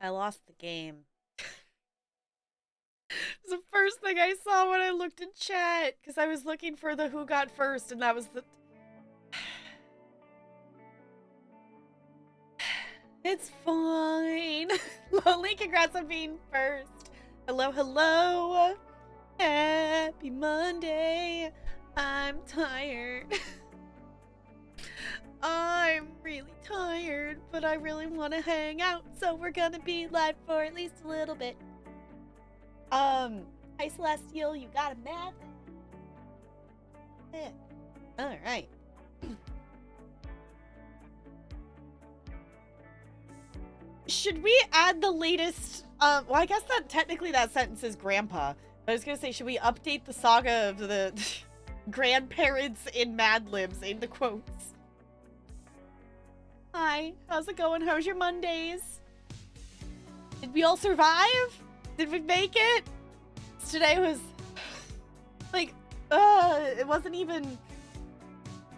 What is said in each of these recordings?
I lost the game. It was the first thing I saw when I looked in chat because I was looking for the who got first, and that was the. It's fine. Lonely, congrats on being first. Hello, hello. Happy Monday. I'm tired. I'm really tired, but I really want to hang out, so we're gonna be live for at least a little bit. Hi Celestial, you got a math? Yeah. All right. Should we add the latest? Well, I guess that technically that sentence is grandpa. I was gonna say, should we update the saga of the grandparents in Mad Libs in the quotes? Hi, how's it going? How's your Mondays? Did we all survive? Did we make it? Today was like, it wasn't even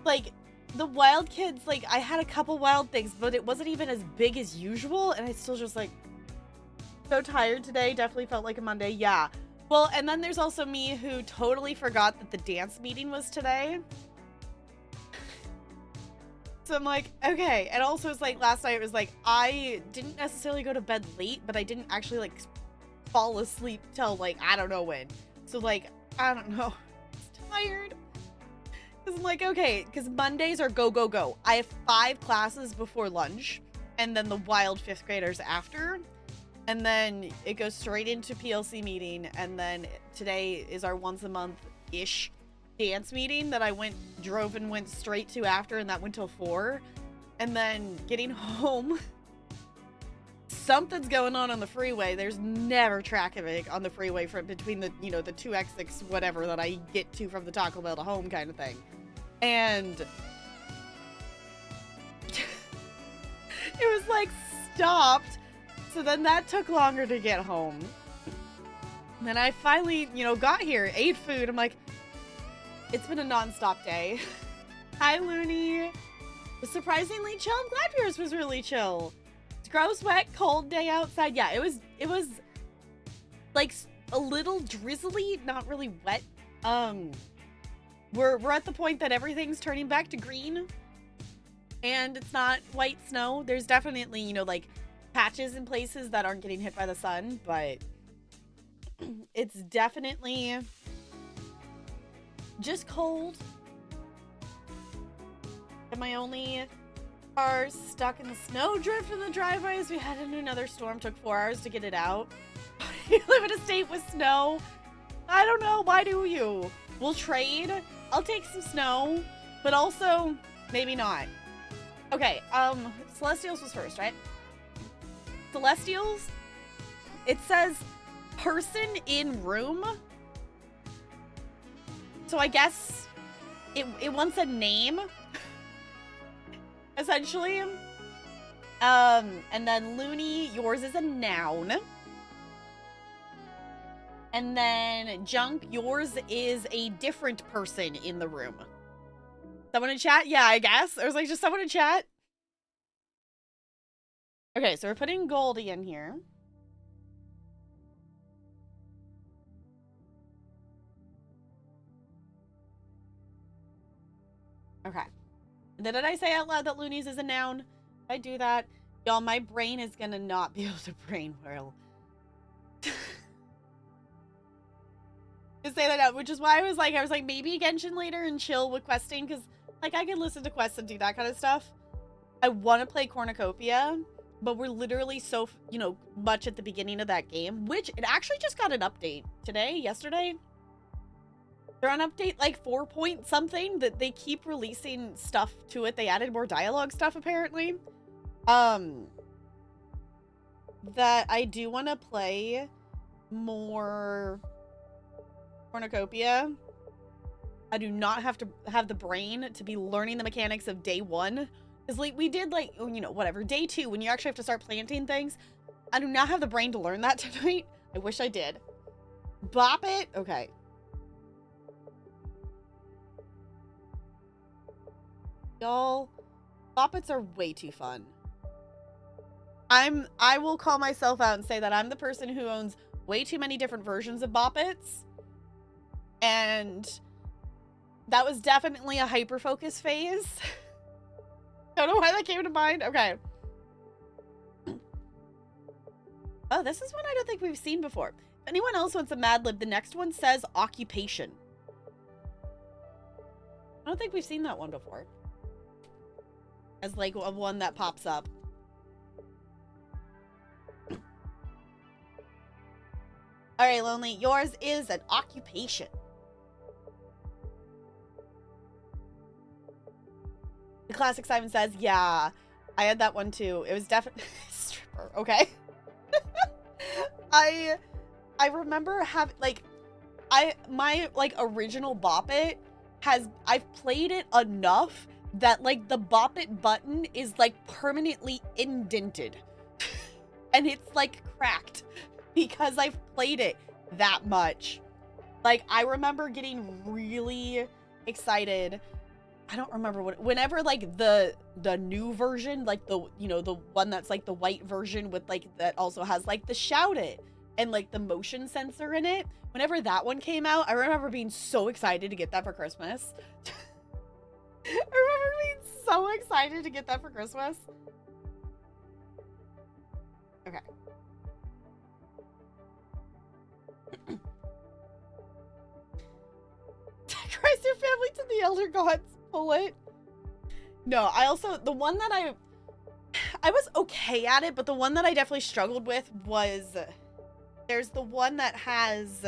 like the wild kids. Like, I had a couple wild things, but it wasn't even as big as usual, and I still just like so tired today. Definitely felt like a Monday. Yeah. Well, and then there's also me who totally forgot that the dance meeting was today. So I'm like, okay. And also it's like last night it was like I didn't necessarily go to bed late, but I didn't actually like fall asleep till like I don't know when. So like I don't know. I'm tired. Cause I'm like, okay, because Mondays are go, go, go. I have 5 classes before lunch, and then the wild 5th graders after. And then it goes straight into PLC meeting, and then today is our once a month-ish dance meeting that I drove and went straight to after, and that went till 4. And then getting home, something's going on the freeway. There's never traffic on the freeway from between the, you know, the 2x6 whatever that I get to from the Taco Bell to home kind of thing. And it was like stopped. So then that took longer to get home. And then I finally, you know, got here, ate food. I'm like, it's been a non-stop day. Hi, Looney. Surprisingly chill. I'm glad yours was really chill. It's gross, wet, cold day outside. Yeah, it was like a little drizzly, not really wet. We're at the point that everything's turning back to green. And it's not white snow. There's definitely, you know, like patches in places that aren't getting hit by the sun, but it's definitely just cold. And my only car stuck in the snowdrift in the driveway as we head into another storm. Took 4 hours to get it out. You live in a state with snow. I don't know. Why do you? We'll trade. I'll take some snow, but also maybe not. Okay, Celestials was first, right? Celestials, it says person in room. So I guess it wants a name, essentially. And then Looney, yours is a noun. And then Junk, yours is a different person in the room. Someone in chat? Yeah, I guess. There was like just someone in chat. Okay, so we're putting Goldie in here. Okay. Did I say out loud that Loonies is a noun? If I do that, y'all, my brain is gonna not be able to brain whirl. To say that out, which is why I was like maybe Genshin later and chill with questing, because like I can listen to quests and do that kind of stuff. I want to play Cornucopia, but we're literally so, you know, much at the beginning of that game, which it actually just got an update today, yesterday. They're on update like 4 point something that they keep releasing stuff to it. They added more dialogue stuff apparently. That I do want to play more Cornucopia. I do not have to have the brain to be learning the mechanics of day 1. Because like we did like, you know, whatever, day 2 when you actually have to start planting things. I do not have the brain to learn that tonight. I wish I did. Bop it? Okay. Y'all, Boppets are way too fun. I will call myself out and say that I'm the person who owns way too many different versions of Bop Its. And that was definitely a hyper-focus phase. Don't know why that came to mind. Okay. Oh, this is one I don't think we've seen before. If anyone else wants a Mad Lib, the next one says occupation. I don't think we've seen that one before. As like a one that pops up. Alright, Lonely. Yours is an occupation. The classic Simon says, yeah, I had that one too. It was definitely stripper, okay? I remember having like my like original Bop It I've played it enough that like the Bop It button is like permanently indented. And it's like cracked because I've played it that much. Like I remember getting really excited. I don't remember whenever like the new version, like the, you know, the one that's like the white version with like, that also has like the shout it and like the motion sensor in it. Whenever that one came out, I remember being so excited to get that for Christmas. I remember being so excited to get that for Christmas. Okay. Sacrifice your family to the elder gods. Pull it. No, I also, the one that I was okay at it, but the one that I definitely struggled with was, there's the one that has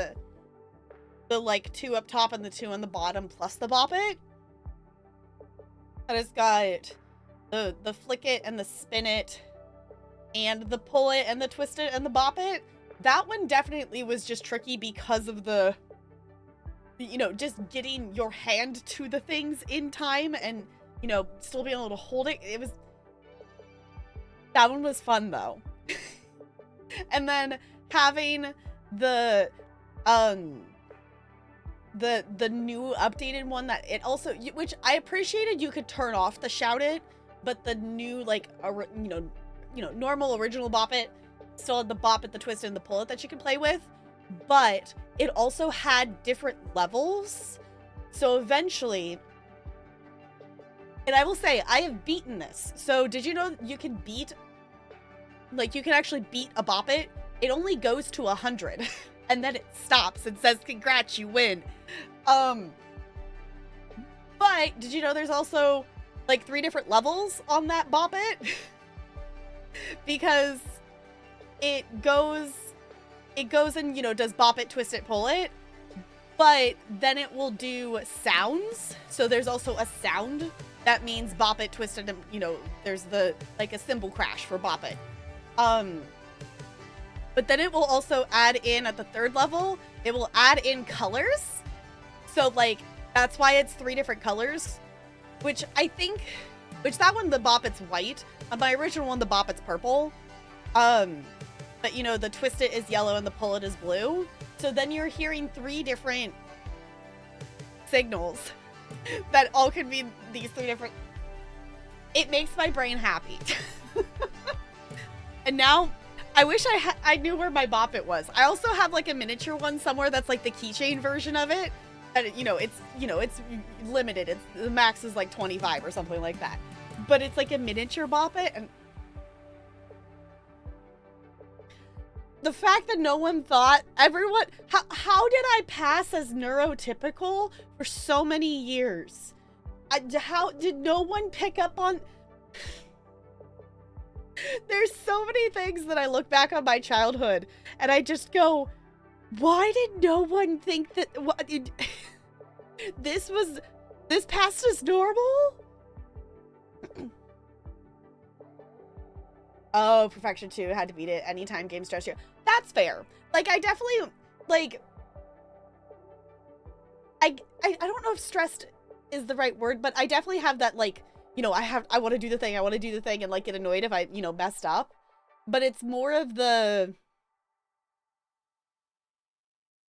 the like 2 up top and the 2 on the bottom plus the Bop It. And it's got the flick it and the spin it and the pull it and the twist it and the Bop It. That one definitely was just tricky because of the, you know, just getting your hand to the things in time and, you know, still being able to hold it. It was, that one was fun though. And then having the new updated one that it also, which I appreciated, you could turn off the shout it, but the new like, you know, normal original Bop It still had the Bop It, the twist, and the pull it that you could play with. But it also had different levels. So eventually, and I will say, I have beaten this. So did you know you can beat, like you can actually beat a Bop It? It only goes to 100 and then it stops and says, congrats, you win. But did you know there's also like 3 different levels on that Bop It? Because it goes and, you know, does Bop It, twist it, pull it, but then it will do sounds. So there's also a sound that means Bop It, twist it, and, you know, there's the, like a cymbal crash for Bop It. But then it will also add in at the 3rd level, it will add in colors. So like, that's why it's 3 different colors, which I think, that one, the Bop It's white. On my original one, the Bop It's purple. But you know, the twist it is yellow and the pull it is blue. So then you're hearing 3 different signals that all could be these 3 different. It makes my brain happy. And now I wish I knew where my Bop It was. I also have like a miniature one somewhere that's like the keychain version of it. And it's limited. It's the max is like 25 or something like that. But it's like a miniature Bop It, and the fact that no one thought, everyone, how did I pass as neurotypical for so many years? How did no one pick up on? There's so many things that I look back on my childhood and I just go, why did no one think that this passed as normal? Oh, Perfection 2, had to beat it anytime game stress you. That's fair. Like, I definitely, like, I don't know if stressed is the right word, but I definitely have that, like, you know, I want to do the thing, and, like, get annoyed if I, you know, messed up. But it's more of the,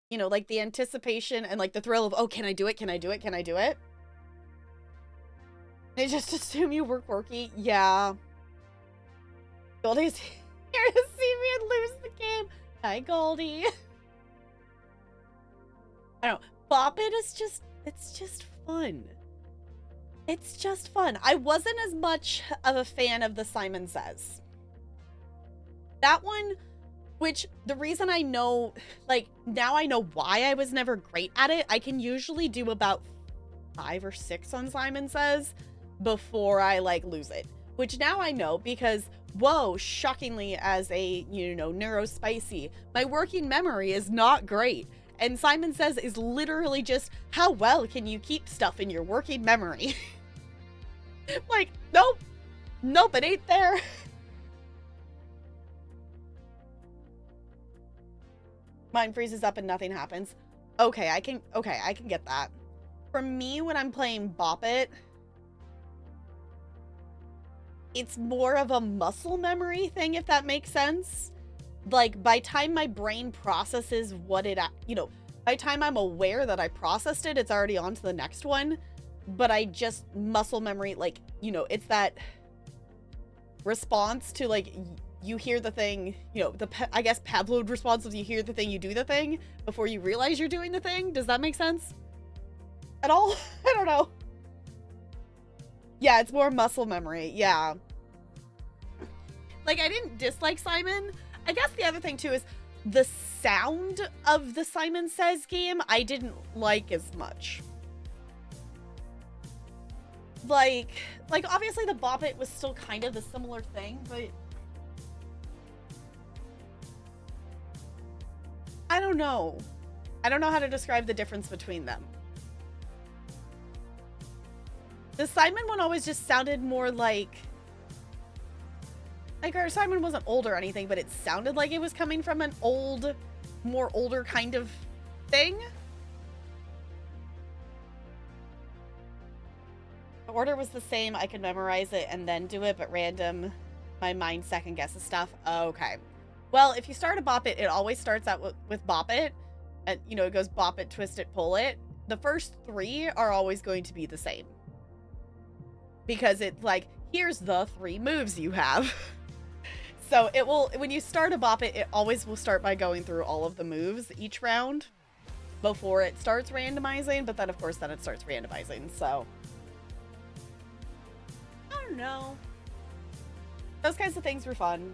you know, like, the anticipation and, like, the thrill of, oh, can I do it? Can I do it? Can I do it? They just assume you work quirky. Yeah. The old days, Here to see me and lose the game. Hi, Goldie. I don't know. Bop It is just, it's just fun. It's just fun. I wasn't as much of a fan of the Simon Says. That one, which the reason I know, like, now I know why I was never great at it. I can usually do about 5 or 6 on Simon Says before I, like, lose it. Which now I know because, whoa, shockingly, as a, you know, neurospicy, my working memory is not great. And Simon Says is literally just, how well can you keep stuff in your working memory? Like, nope. Nope, it ain't there. Mine freezes up and nothing happens. Okay, I can get that. For me, when I'm playing Bop It, it's more of a muscle memory thing, if that makes sense. Like, by time my brain processes what it, you know, by time I'm aware that I processed it, it's already on to the next one. But I just muscle memory, like, you know, it's that response to, like, you hear the thing, you know, I guess Pavlov response is you hear the thing, you do the thing before you realize you're doing the thing. Does that make sense at all? I don't know. Yeah, it's more muscle memory. Yeah. Like, I didn't dislike Simon. I guess the other thing too is the sound of the Simon Says game I didn't like as much. Like obviously the Bop It was still kind of the similar thing, but I don't know. I don't know how to describe the difference between them. The Simon one always just sounded more like our Simon wasn't old or anything, but it sounded like it was coming from an old, more older kind of thing. The order was the same. I could memorize it and then do it, but random, my mind second guesses stuff. Okay. Well, if you start a Bop It, it always starts out with Bop It. And, you know, it goes Bop It, Twist It, Pull It. The first 3 are always going to be the same. Because it's like, here's the 3 moves you have. So it will, when you start a Bop It, it always will start by going through all of the moves each round before it starts randomizing. But then, of course, then it starts randomizing. So, I don't know. Those kinds of things were fun.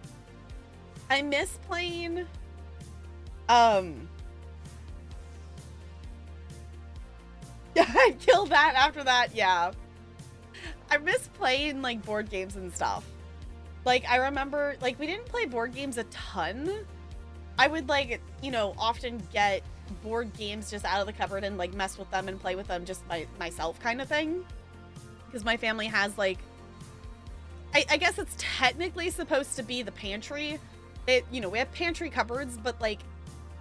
I miss playing, I killed that after that, yeah. I miss playing, like, board games and stuff. Like, I remember, like, we didn't play board games a ton. I would, like, you know, often get board games just out of the cupboard and, like, mess with them and play with them just myself kind of thing. Because my family has, like, I guess it's technically supposed to be the pantry. You know, we have pantry cupboards, but, like,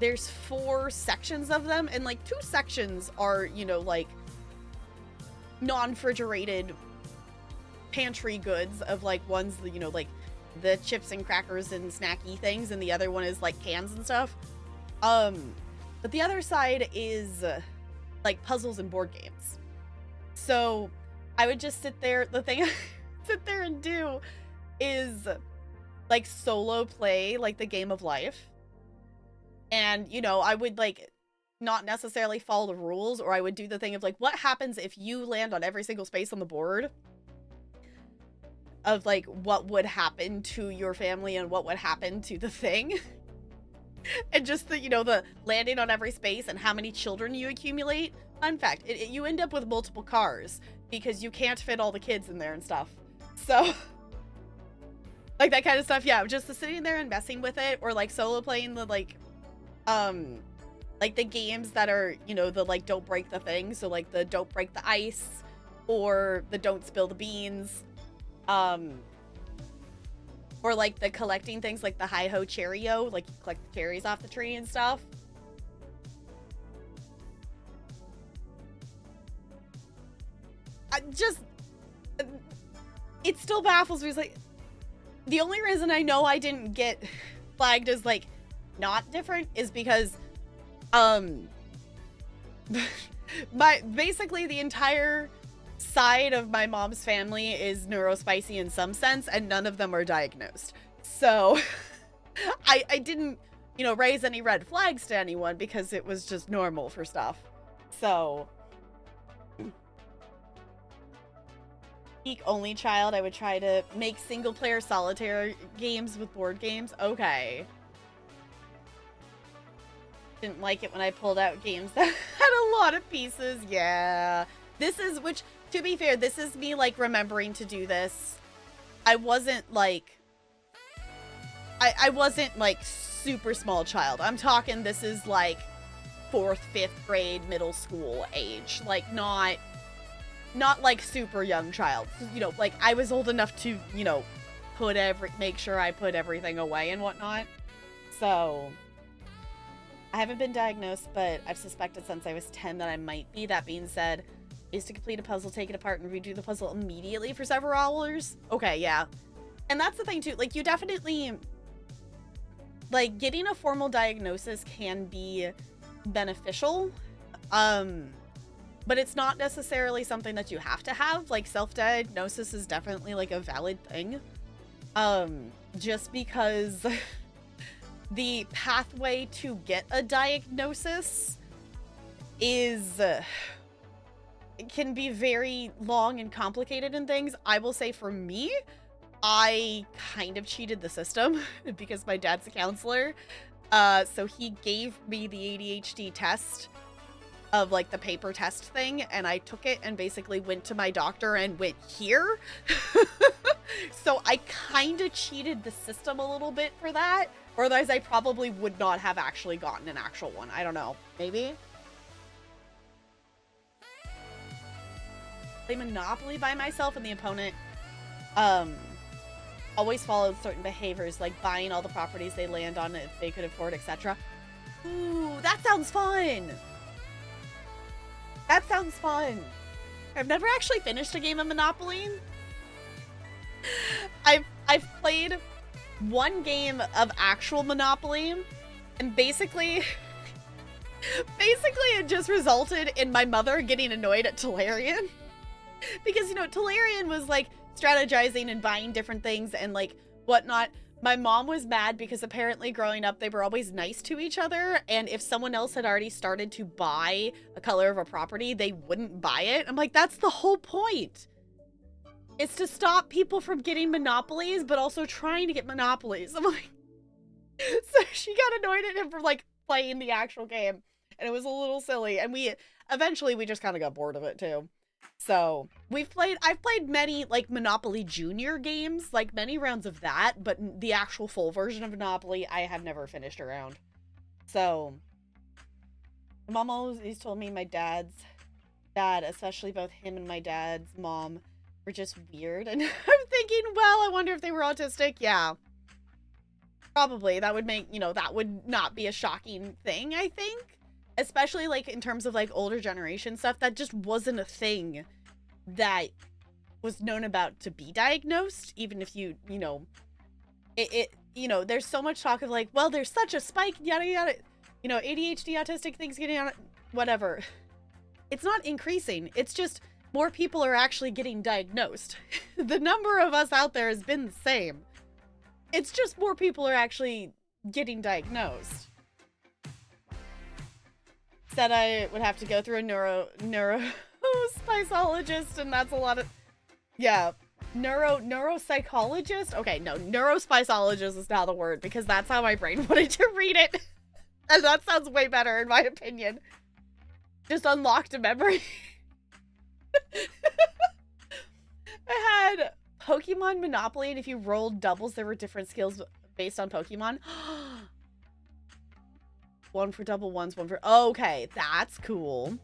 there's 4 sections of them, and, like, 2 sections are, you know, like, non-refrigerated pantry goods of, like, one's, you know, like, the chips and crackers and snacky things, and the other one is, like, cans and stuff. But the other side is, like, puzzles and board games. So, I would just sit there, the thing I sit there and do is, like, solo play, like, the game of life. And, you know, I would, like, not necessarily follow the rules, or I would do the thing of, like, what happens if you land on every single space on the board? Of, like, what would happen to your family and what would happen to the thing. And just the, you know, the landing on every space and how many children you accumulate. Fun fact, you end up with multiple cars because you can't fit all the kids in there and stuff. So... like, that kind of stuff, yeah, just sitting there and messing with it, or, like, solo playing the, like, the games that are, you know, the, like, don't break the thing, so, like, the don't break the ice, or the don't spill the beans, or, like, the collecting things, like the hi-ho cherry-o, like, you collect the cherries off the tree and stuff. It still baffles me, it's like, the only reason I know I didn't get flagged as, like, not different is because, basically the entire side of my mom's family is neurospicy in some sense, and none of them are diagnosed. So, I didn't, you know, raise any red flags to anyone because it was just normal for stuff. So, geek only child, I would try to make single player solitaire games with board games. Okay. Didn't like it when I pulled out games that had a lot of pieces. Yeah. This is, which, to be fair, this is me, like, remembering to do this. I wasn't, like, I wasn't, like, super small child. I'm talking this is, like, 4th, 5th grade, middle school age. Like, not like, super young child. You know, like, I was old enough to, you know, make sure I put everything away and whatnot. So, I haven't been diagnosed, but I've suspected since I was 10 that I might be. That being said, I used to complete a puzzle, take it apart, and redo the puzzle immediately for several hours. Okay, yeah. And that's the thing, too. Like, you definitely... Like, getting a formal diagnosis can be beneficial. But it's not necessarily something that you have to have. Like, self-diagnosis is definitely, like, a valid thing. Just because... the pathway to get a diagnosis is can be very long and complicated and things. I will say for me, I kind of cheated the system because my dad's a counselor. So he gave me the ADHD test of, like, the paper test thing, and I took it and basically went to my doctor and went, here. So I kind of cheated the system a little bit for that. Or otherwise I probably would not have actually gotten an actual one. I don't know. Maybe? Play Monopoly by myself and the opponent always followed certain behaviors, like buying all the properties they land on if they could afford, etc. Ooh, that sounds fun! That sounds fun. I've never actually finished a game of Monopoly. I've played one game of actual Monopoly, and basically it just resulted in my mother getting annoyed at Tolarian. Because, you know, Tolarian was, like, strategizing and buying different things and, like, whatnot. My mom was mad because apparently growing up they were always nice to each other, and if someone else had already started to buy a color of a property, they wouldn't buy it. I'm like, that's the whole point. It's to stop people from getting monopolies, but also trying to get monopolies. I'm like, so she got annoyed at him for, like, playing the actual game, and it was a little silly, and eventually we just kind of got bored of it too. So I've played many, like, Monopoly Junior games, like many rounds of that, but the actual full version of Monopoly, I have never finished around. So my mom always told me my dad's dad, especially both him and my dad's mom, were just weird. And I'm thinking, well, I wonder if they were autistic. Yeah, probably. That would make, you know, that would not be a shocking thing, I think. Especially, like, in terms of, like, older generation stuff, that just wasn't a thing that was known about to be diagnosed, even if you know, you know, there's so much talk of, like, well, there's such a spike, yada, yada, you know, ADHD, autistic things getting on, whatever. It's not increasing. It's just more people are actually getting diagnosed. The number of us out there has been the same. It's just more people are actually getting diagnosed. Said I would have to go through a neurospicologist, and that's a lot of, yeah, neuropsychologist. Okay, no, neurospicologist is now the word, because that's how my brain wanted to read it, and that sounds way better in my opinion. Just unlocked a memory. I had Pokemon Monopoly, and if you rolled doubles, there were different skills based on Pokemon. One for double ones, one for... Okay, that's cool.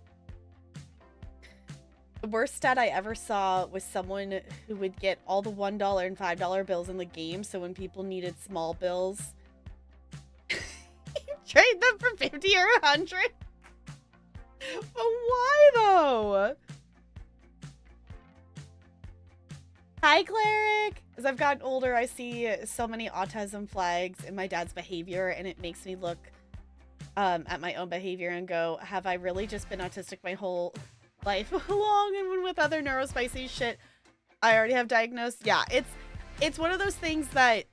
The worst stat I ever saw was someone who would get all the $1 and $5 bills in the game, so when people needed small bills, trade them for 50 or 100. But why, though? Hi, Cleric! As I've gotten older, I see so many autism flags in my dad's behavior, and it makes me look at my own behavior and go, have I really just been autistic my whole life long? And with other neurospicy shit I already have diagnosed. Yeah, it's one of those things that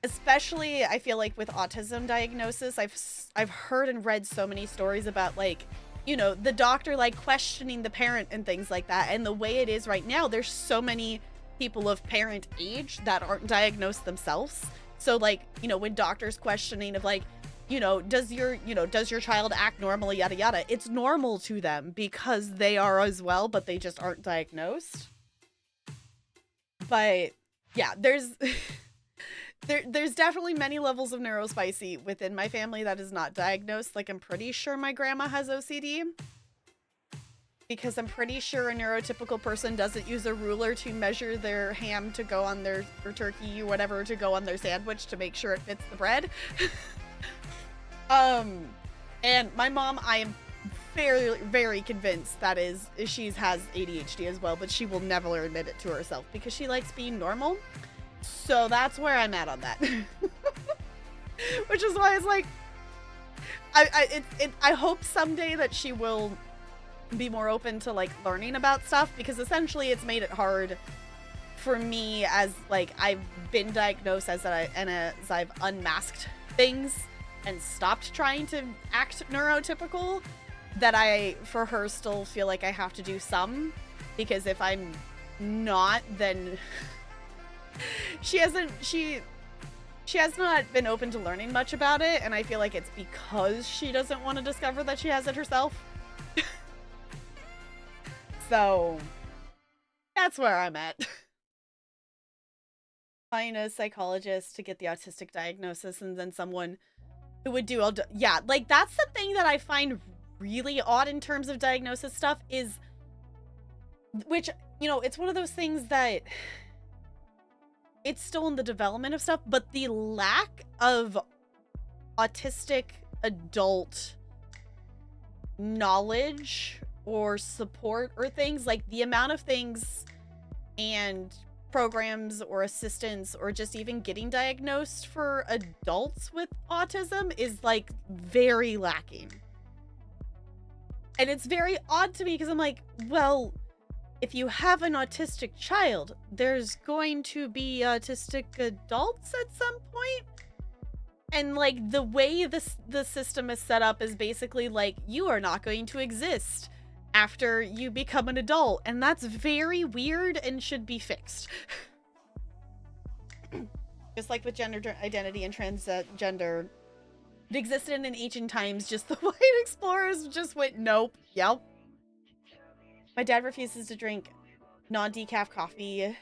especially I feel like with autism diagnosis, I've heard and read so many stories about like, you know, the doctor like questioning the parent and things like that. And the way it is right now, there's so many people of parent age that aren't diagnosed themselves. So like, you know, when doctors questioning of like, does your child act normally, yada yada, it's normal to them because they are as well, but they just aren't diagnosed. But yeah, there's there's definitely many levels of neurospicy within my family that is not diagnosed. Like, I'm pretty sure my grandma has OCD because I'm pretty sure a neurotypical person doesn't use a ruler to measure their ham to go on their, or turkey or whatever, to go on their sandwich to make sure it fits the bread. And my mom, I am very, very convinced that she has ADHD as well, but she will never admit it to herself because she likes being normal. So that's where I'm at on that. Which is why it's like, I hope someday that she will be more open to like learning about stuff, because essentially it's made it hard for me as like I've been diagnosed as I've unmasked things and stopped trying to act neurotypical, that I, for her, still feel like I have to do some, because if I'm not, then she has not been open to learning much about it, and I feel like it's because she doesn't want to discover that she has it herself. So that's where I'm at. Find a psychologist to get the autistic diagnosis, and then someone who would do all yeah, like that's the thing that I find really odd in terms of diagnosis stuff, is, which, you know, it's one of those things that it's still in the development of stuff, but the lack of autistic adult knowledge or support or things, like the amount of things and programs or assistance or just even getting diagnosed for adults with autism is like very lacking. And it's very odd to me because I'm like, well, if you have an autistic child, there's going to be autistic adults at some point. And like the way the system is set up is basically like, you are not going to exist after you become an adult, and that's very weird and should be fixed. Just like with gender identity and transgender, it existed in ancient times, just the white explorers just went nope. Yep. My dad refuses to drink non-decaf coffee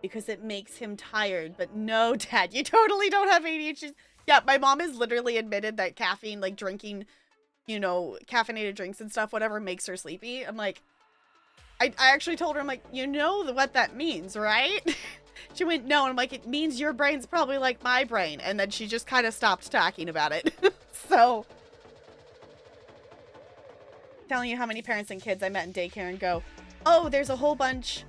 because it makes him tired. But no, Dad, you totally don't have ADHD. Yeah, my mom has literally admitted that caffeine, like drinking, you know, caffeinated drinks and stuff, whatever, makes her sleepy. I'm like, I actually told her, I'm like, you know what that means, right? She went, no. And I'm like, it means your brain's probably like my brain. And then she just kind of stopped talking about it. So, telling you how many parents and kids I met in daycare and go, oh, there's a whole bunch,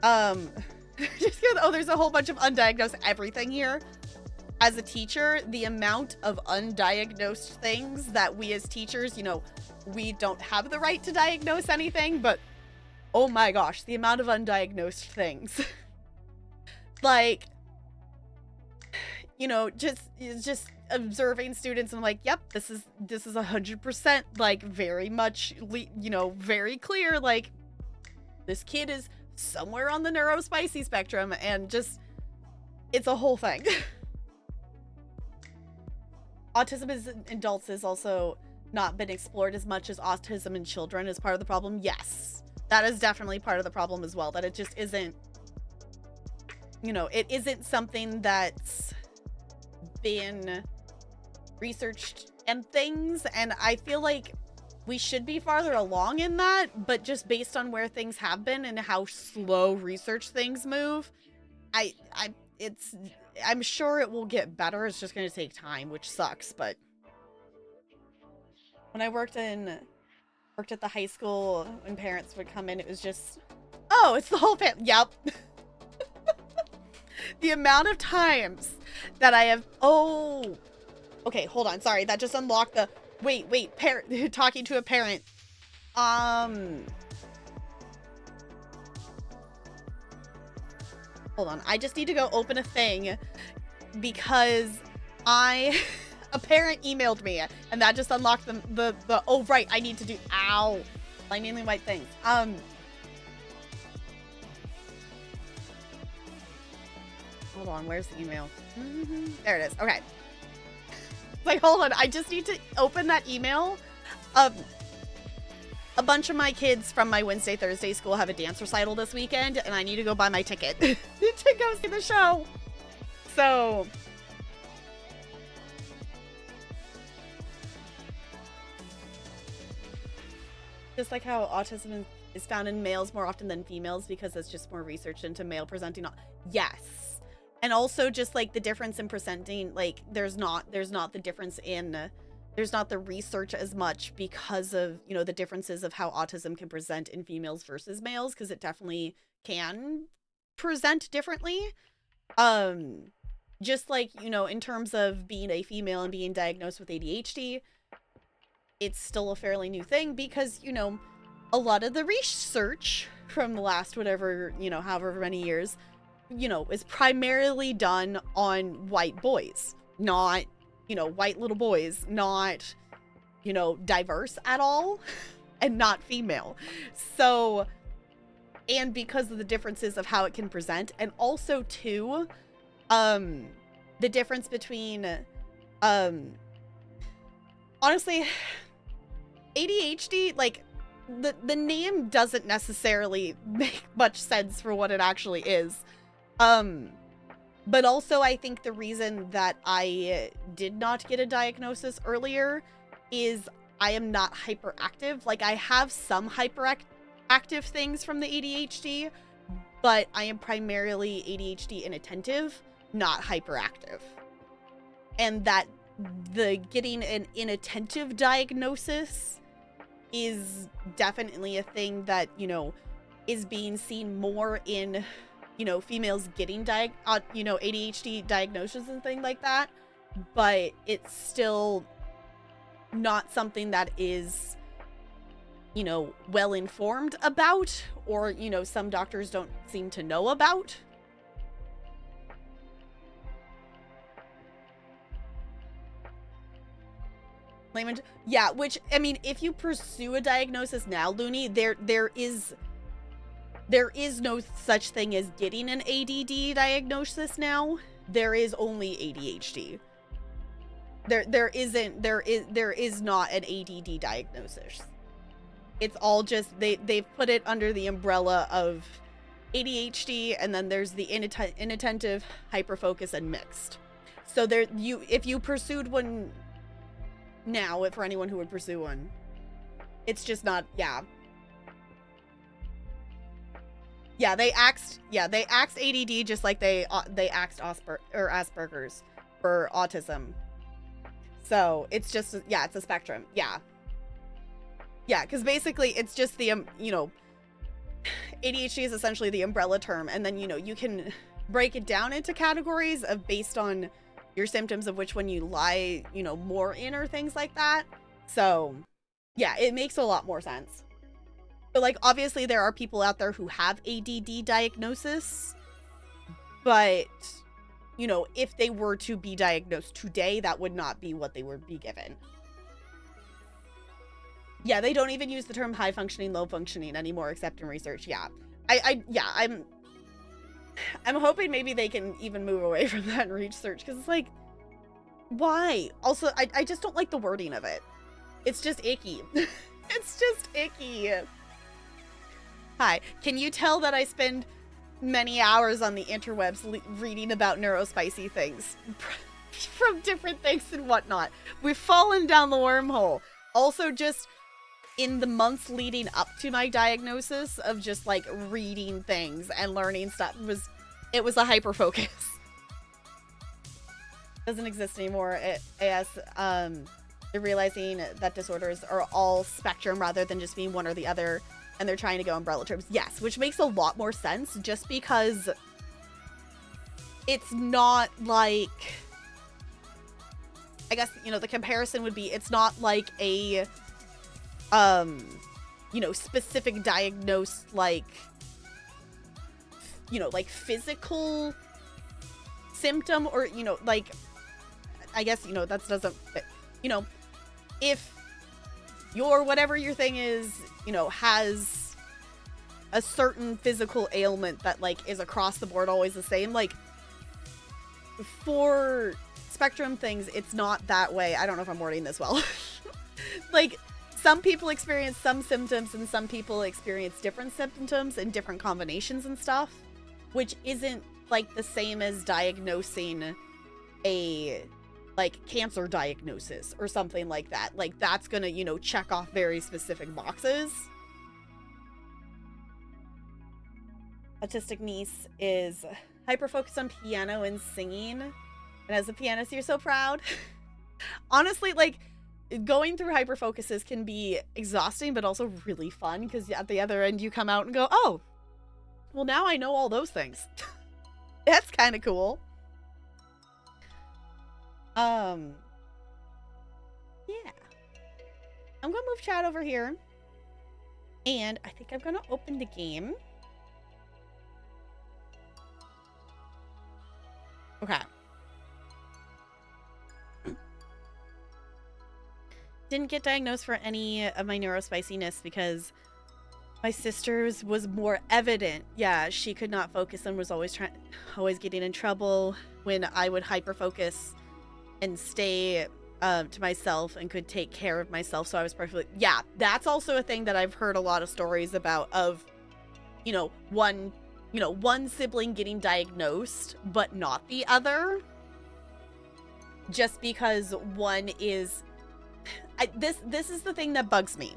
just go, oh, there's a whole bunch of undiagnosed everything here. As a teacher, the amount of undiagnosed things that we as teachers, you know, we don't have the right to diagnose anything, but oh my gosh, the amount of undiagnosed things. Like, you know, just observing students, and I'm like, yep, this is 100% like very much, you know, very clear, like this kid is somewhere on the neurospicy spectrum, and just, it's a whole thing. Autism in adults has also not been explored as much as autism in children is part of the problem. Yes, that is definitely part of the problem as well, that it just isn't, you know, it isn't something that's been researched and things, and I feel like we should be farther along in that, but just based on where things have been and how slow research things move, I'm sure it will get better. It's just going to take time, which sucks. But when I worked at the high school, when parents would come in, it was just, oh, it's the whole family. Yep. The amount of times that I have, oh, okay, hold on. Sorry, that just unlocked the, wait, parent, talking to a parent. Hold on, I just need to go open a thing. because a parent emailed me, and that just unlocked the oh right, I need to do, ow, blindingly white things. Hold on, where's the email? There it is. Okay. Like, hold on, I just need to open that email. A bunch of my kids from my Wednesday, Thursday school have a dance recital this weekend, and I need to go buy my ticket to go see the show. So, just like how autism is found in males more often than females because it's just more research into male presenting. Yes. And also just like the difference in presenting, like there's not the difference in, there's not the research as much because of, you know, the differences of how autism can present in females versus males, because it definitely can present differently. Just like, you know, in terms of being a female and being diagnosed with ADHD, it's still a fairly new thing because, you know, a lot of the research from the last whatever, you know, however many years, you know, is primarily done on white boys, not, you know, white little boys, not, you know, diverse at all, and not female. So, and because of the differences of how it can present, and also too, the difference between, honestly, ADHD, like, the name doesn't necessarily make much sense for what it actually is. But also I think the reason that I did not get a diagnosis earlier is I am not hyperactive. Like, I have some hyperactive things from the ADHD, but I am primarily ADHD inattentive, not hyperactive. And that the getting an inattentive diagnosis is definitely a thing that, you know, is being seen more in, you know, females getting you know, ADHD diagnoses and things like that, but it's still not something that is, you know, well informed about, or, you know, some doctors don't seem to know about. Yeah, which, I mean, if you pursue a diagnosis now, Looney, there is no such thing as getting an ADD diagnosis now. There is only ADHD. There is not an ADD diagnosis. It's all just, they've put it under the umbrella of ADHD, and then there's the inattentive, hyperfocus, and mixed. So there, if you pursued one now, for anyone who would pursue one, it's just not, yeah, they axed ADD just like they axed Asperger's for autism. So it's just, yeah, it's a spectrum. Yeah, because basically it's just the you know, ADHD is essentially the umbrella term, and then, you know, you can break it down into categories of based on your symptoms of which one you lie, you know, more in, or things like that. So yeah, it makes a lot more sense. But like, obviously there are people out there who have ADD diagnosis, but, you know, if they were to be diagnosed today, that would not be what they would be given. Yeah, they don't even use the term high functioning, low functioning anymore, except in research. Yeah. I'm hoping maybe they can even move away from that in research, because it's like, why? Also, I just don't like the wording of it. It's just icky. It's just icky. Hi, can you tell that I spend many hours on the interwebs reading about neurospicy things from different things and whatnot? We've fallen down the wormhole. Also, just in the months leading up to my diagnosis of just like reading things and learning stuff, it was a hyper focus. Doesn't exist anymore. They're realizing that disorders are all spectrum rather than just being one or the other, and they're trying to go umbrella terms. Yes, which makes a lot more sense, just because it's not like, I guess, you know, the comparison would be, it's not like a you know, specific diagnosed, like, you know, like physical symptom or, you know, like, I guess, you know, that doesn't fit. You know, if your, whatever your thing is, you know, has a certain physical ailment that, like, is across the board always the same, like, for spectrum things, it's not that way. I don't know if I'm wording this well. Like, some people experience some symptoms and some people experience different symptoms and different combinations and stuff, which isn't, like, the same as diagnosing a, like, cancer diagnosis or something like that. Like, that's gonna, you know, check off very specific boxes. Autistic niece is hyper-focused on piano and singing. And as a pianist, you're so proud. Honestly, like, going through hyper-focuses can be exhausting, but also really fun, because at the other end, you come out and go, oh, well, now I know all those things. That's kind of cool. Yeah. I'm gonna move chat over here. And I think I'm gonna open the game. Okay. Didn't get diagnosed for any of my neurospiciness because my sister's was more evident. Yeah, she could not focus and was always getting in trouble when I would hyper-focus and stay to myself and could take care of myself. So I was perfectly, yeah, that's also a thing that I've heard a lot of stories about of, you know, one sibling getting diagnosed, but not the other. Just because one is, this is the thing that bugs me.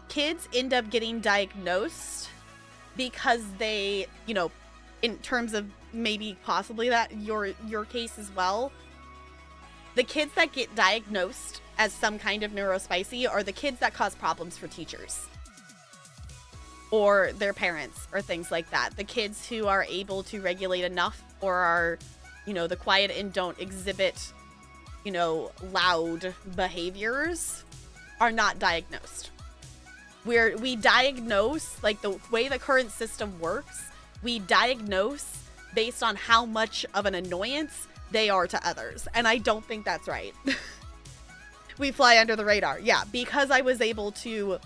Kids end up getting diagnosed because they, you know, in terms of maybe possibly that your case as well, the kids that get diagnosed as some kind of neurospicy are the kids that cause problems for teachers or their parents or things like that. The kids who are able to regulate enough or are, you know, the quiet and don't exhibit, you know, loud behaviors are not diagnosed. We diagnose, like the way the current system works, we diagnose based on how much of an annoyance they are to others. And I don't think that's right. We fly under the radar. Yeah, because I was able to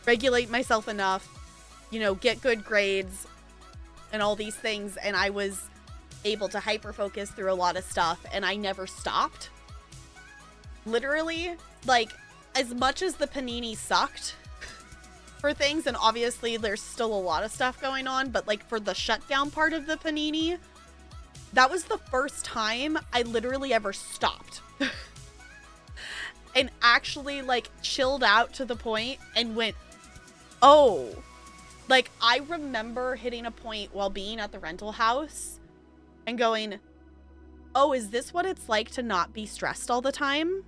regulate myself enough, you know, get good grades and all these things. And I was able to hyper-focus through a lot of stuff and I never stopped. Literally, like, as much as the panini sucked for things, and obviously there's still a lot of stuff going on, but like for the shutdown part of the panini, that was the first time I literally ever stopped and actually like chilled out to the point and went, oh, like I remember hitting a point while being at the rental house and going, oh, is this what it's like to not be stressed all the time?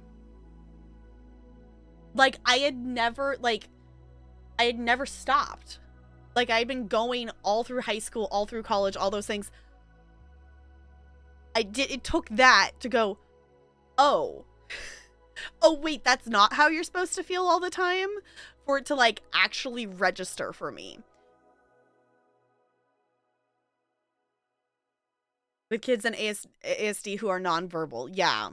Like I had never stopped. Like I'd been going all through high school, all through college, all those things. It took that to go, oh, wait, that's not how you're supposed to feel all the time, for it to like actually register for me. With kids in ASD who are nonverbal. Yeah.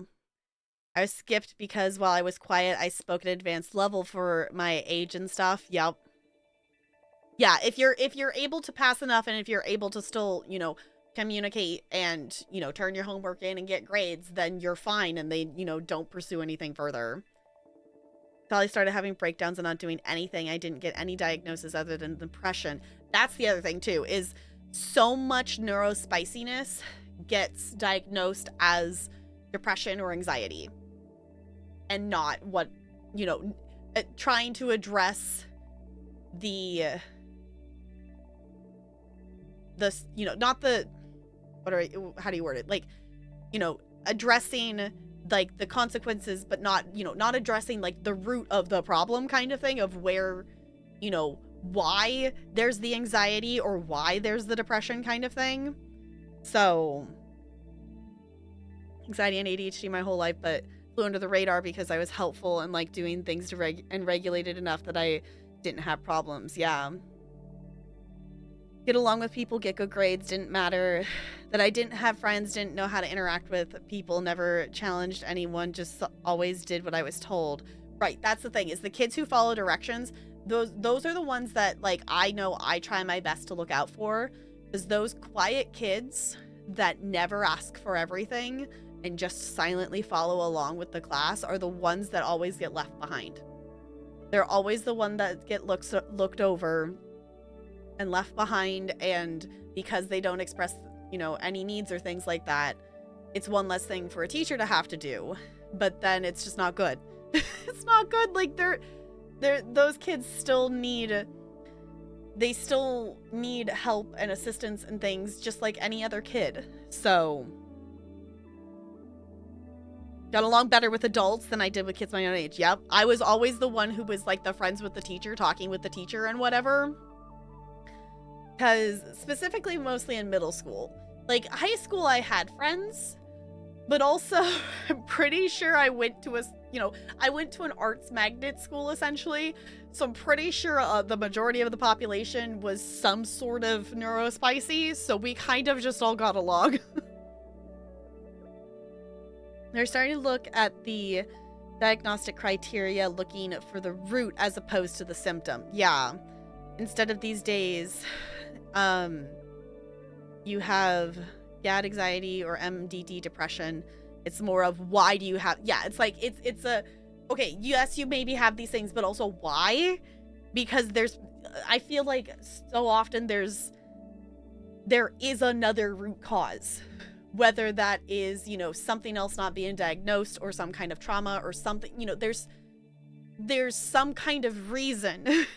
I was skipped because while I was quiet, I spoke at advanced level for my age and stuff. Yep. Yeah, if you're able to pass enough and if you're able to still, you know, communicate and, you know, turn your homework in and get grades, then you're fine and they, you know, don't pursue anything further. Until I started having breakdowns and not doing anything, I didn't get any diagnosis other than depression. That's the other thing too, is so much neurospiciness gets diagnosed as depression or anxiety and not what, you know, trying to address the, you know, not the, how do you word it? Like, you know, addressing like the consequences, but not, you know, not addressing like the root of the problem kind of thing of where, you know, why there's the anxiety or why there's the depression kind of thing. So anxiety and ADHD my whole life, but flew under the radar because I was helpful and like doing things to and regulated enough that I didn't have problems. Yeah. Get along with people, get good grades, didn't matter. That I didn't have friends, didn't know how to interact with people, never challenged anyone, just always did what I was told. Right, that's the thing, is the kids who follow directions, those are the ones that, like, I know I try my best to look out for, because those quiet kids that never ask for everything and just silently follow along with the class are the ones that always get left behind. They're always the one that get looked over and left behind, and because they don't express, you know, any needs or things like that, it's one less thing for a teacher to have to do, but then it's just not good. It's not good. Like, those kids still need help and assistance and things just like any other kid. So got along better with adults than I did with kids my own age. Yep, I was always the one who was like the friends with the teacher, talking with the teacher and whatever. Because specifically, mostly in middle school. Like, high school, I had friends, but also, I'm pretty sure I went to an arts magnet school, essentially. So I'm pretty sure the majority of the population was some sort of neurospicy, so we kind of just all got along. They're starting to look at the diagnostic criteria, looking for the root as opposed to the symptom. Yeah. Instead of these days, you have GAD anxiety or MDD depression. It's more of why do you have, yeah, it's like, it's a, okay, yes, you maybe have these things, but also why? Because I feel like so often there is another root cause, whether that is, you know, something else not being diagnosed or some kind of trauma or something, you know, there's some kind of reason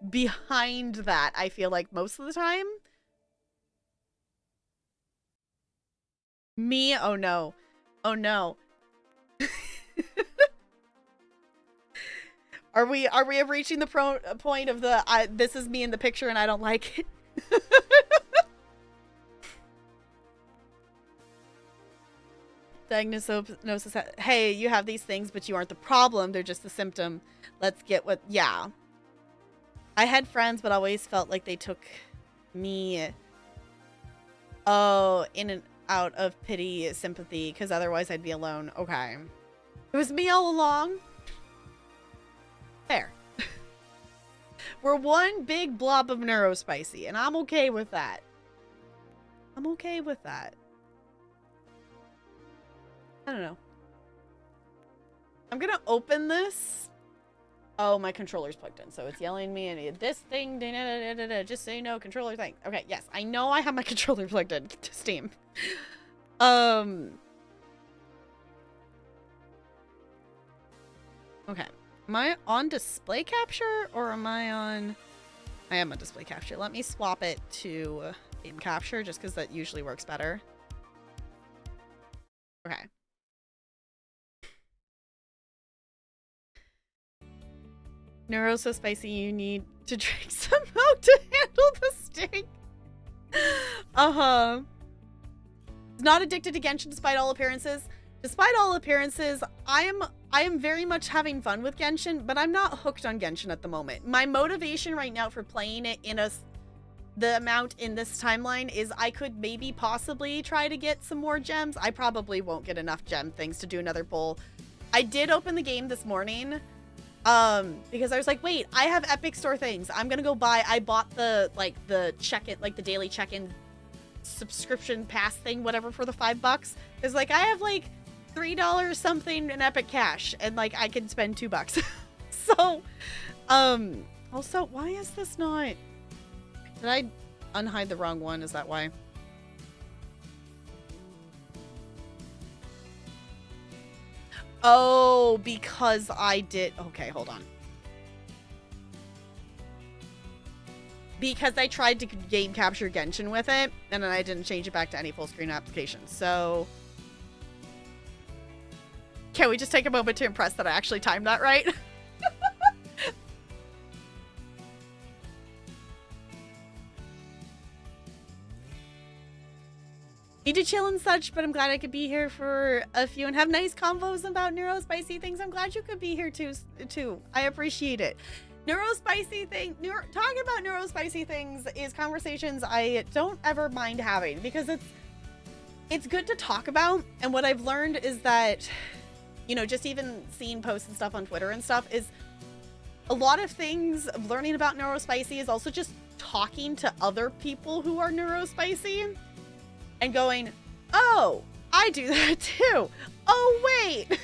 behind that, I feel like, most of the time. Me? Oh no. Oh no. Are we reaching the point of the this is me in the picture and I don't like it? Diagnosis. Hey, you have these things, but you aren't the problem. They're just the symptom. Let's get what, yeah. I had friends, but always felt like they took me, in and out of pity, sympathy, because otherwise I'd be alone. Okay. It was me all along. Fair. We're one big blob of neurospicy, and I'm okay with that. I'm okay with that. I don't know. I'm gonna open this. Oh, my controller's plugged in, so it's yelling me and this thing, just so you know, controller thing. Okay, yes, I know I have my controller plugged in to Steam. Okay. Am I on display capture or am I on... I am on display capture. Let me swap it to game capture just because that usually works better. Okay. Neuro so spicy, you need to drink some milk to handle the stink. Uh-huh. Not addicted to Genshin despite all appearances. Despite all appearances, I am very much having fun with Genshin, but I'm not hooked on Genshin at the moment. My motivation right now for playing it in the amount in this timeline is I could maybe possibly try to get some more gems. I probably won't get enough gem things to do another pull. I did open the game this morning. Because I was like, wait, I have Epic Store things. I'm gonna go buy, I bought the check-in, like the daily check-in subscription pass thing, whatever, for the $5. It's like, I have like $3 something in Epic Cash, and like, I can spend $2. So, also, why is this not, did I unhide the wrong one? Is that why? Oh, because I did... Okay, hold on. Because I tried to game capture Genshin with it, and then I didn't change it back to any full screen application. So... Can we just take a moment to impress that I actually timed that right? Need to chill and such, but I'm glad I could be here for a few and have nice convos about neurospicy things. I'm glad you could be here too. I appreciate it. Neurospicy thing, talking about neurospicy things is conversations I don't ever mind having because it's good to talk about. And what I've learned is that, you know, just even seeing posts and stuff on Twitter and stuff is a lot of things of learning about neurospicy is also just talking to other people who are neurospicy and going, oh, I do that too. Oh, wait.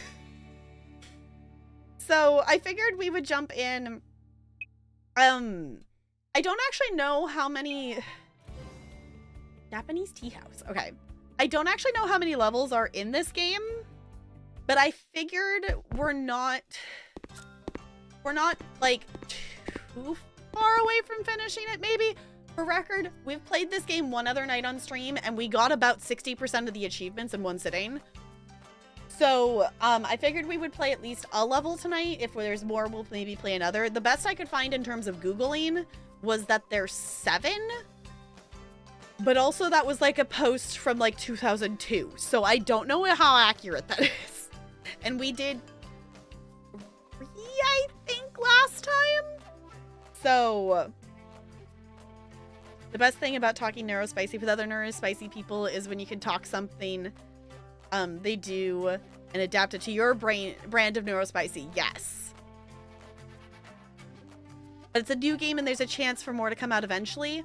So I figured we would jump in. I don't actually know how many Japanese tea house. Okay. I don't actually know how many levels are in this game, but I figured we're not like too far away from finishing it. Maybe for record, we've played this game one other night on stream and we got about 60% of the achievements in one sitting. So I figured we would play at least a level tonight. If there's more, we'll maybe play another. The best I could find in terms of Googling was that there's 7, but also that was like a post from like 2002. So I don't know how accurate that is. And we did 3, I think, last time. So the best thing about talking neurospicy with other neurospicy people is when you can talk something they do and adapt it to your brand of neurospicy. Yes. But it's a new game and there's a chance for more to come out eventually.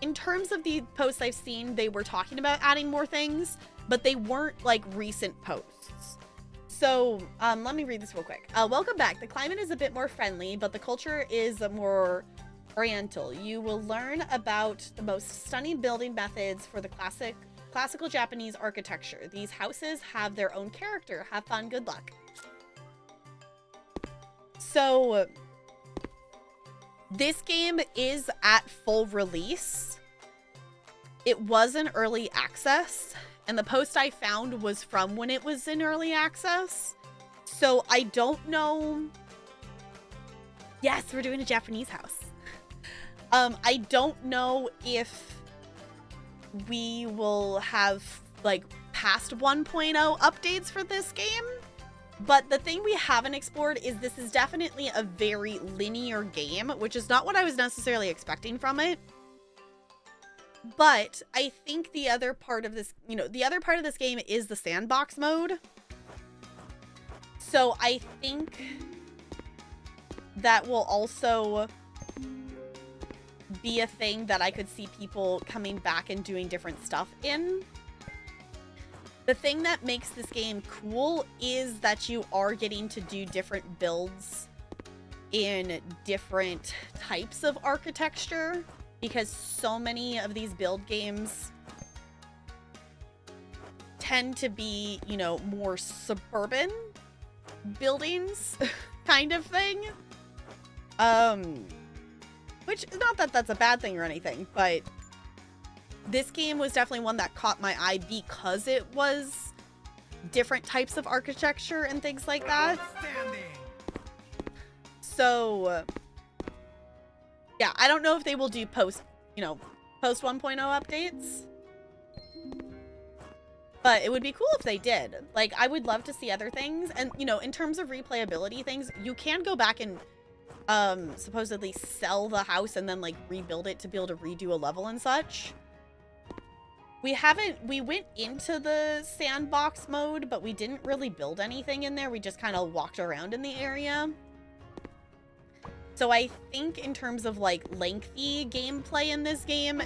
In terms of the posts I've seen, they were talking about adding more things, but they weren't like recent posts. So let me read this real quick. Welcome back. The climate is a bit more friendly, but the culture is more Oriental. You will learn about the most stunning building methods for the classical Japanese architecture. These houses have their own character. Have fun. Good luck. So this game is at full release. It was in early access, and the post I found was from when it was in early access. So I don't know. Yes, we're doing a Japanese house. I don't know if we will have like past 1.0 updates for this game, but the thing we haven't explored is this is definitely a very linear game, which is not what I was necessarily expecting from it. But I think the other part of this, the other part of this game is the sandbox mode. So I think that will also be a thing that I could see people coming back and doing different stuff in. The thing that makes this game cool is that you are getting to do different builds in different types of architecture, because so many of these build games tend to be, more suburban buildings kind of thing. Which is not that that's a bad thing or anything, but this game was definitely one that caught my eye because it was different types of architecture and things like that. So yeah, I don't know if they will do post 1.0 updates, but it would be cool if they did. Like, I would love to see other things. And, in terms of replayability things, you can go back and supposedly sell the house and then like rebuild it to be able to redo a level and such. We went into the sandbox mode, but we didn't really build anything in there. We just kind of walked around in the area. So I think in terms of like lengthy gameplay in this game,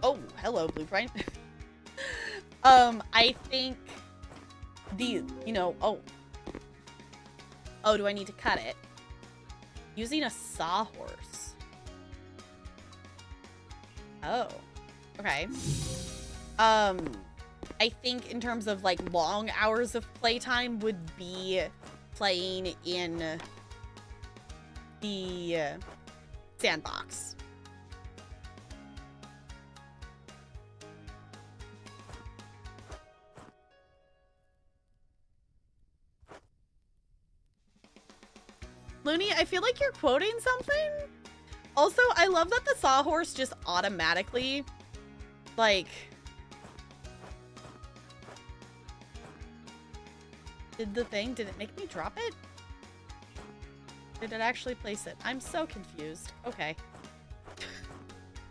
oh, hello, Blueprint. I think oh, do I need to cut it? Using a sawhorse. Oh, okay. I think in terms of like long hours of playtime would be playing in the sandbox. Looney, I feel like you're quoting something. Also, I love that the sawhorse just automatically, like, did the thing. Did it make me drop it? Did it actually place it? I'm so confused. Okay.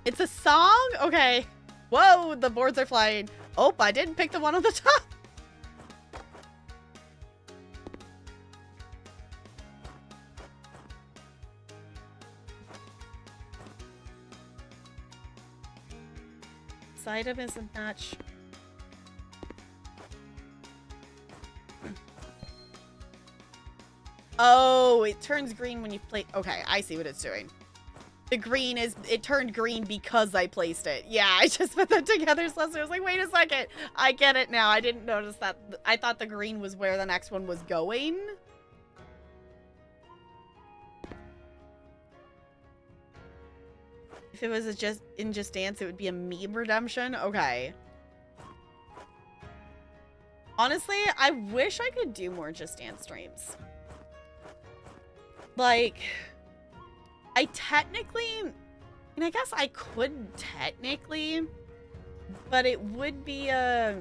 It's a song? Okay. Whoa, the boards are flying. Oh, I didn't pick the one on the top. This item is a match. Oh, it turns green when you play. Okay, I see what it's doing. The green is, it turned green because I placed it. Yeah, I just put that together. So I was like, wait a second. I get it now. I didn't notice that. I thought the green was where the next one was going. If it was in Just Dance, it would be a meme redemption. Okay. Honestly, I wish I could do more Just Dance streams. Like, I mean, I guess I could technically, but it would be a...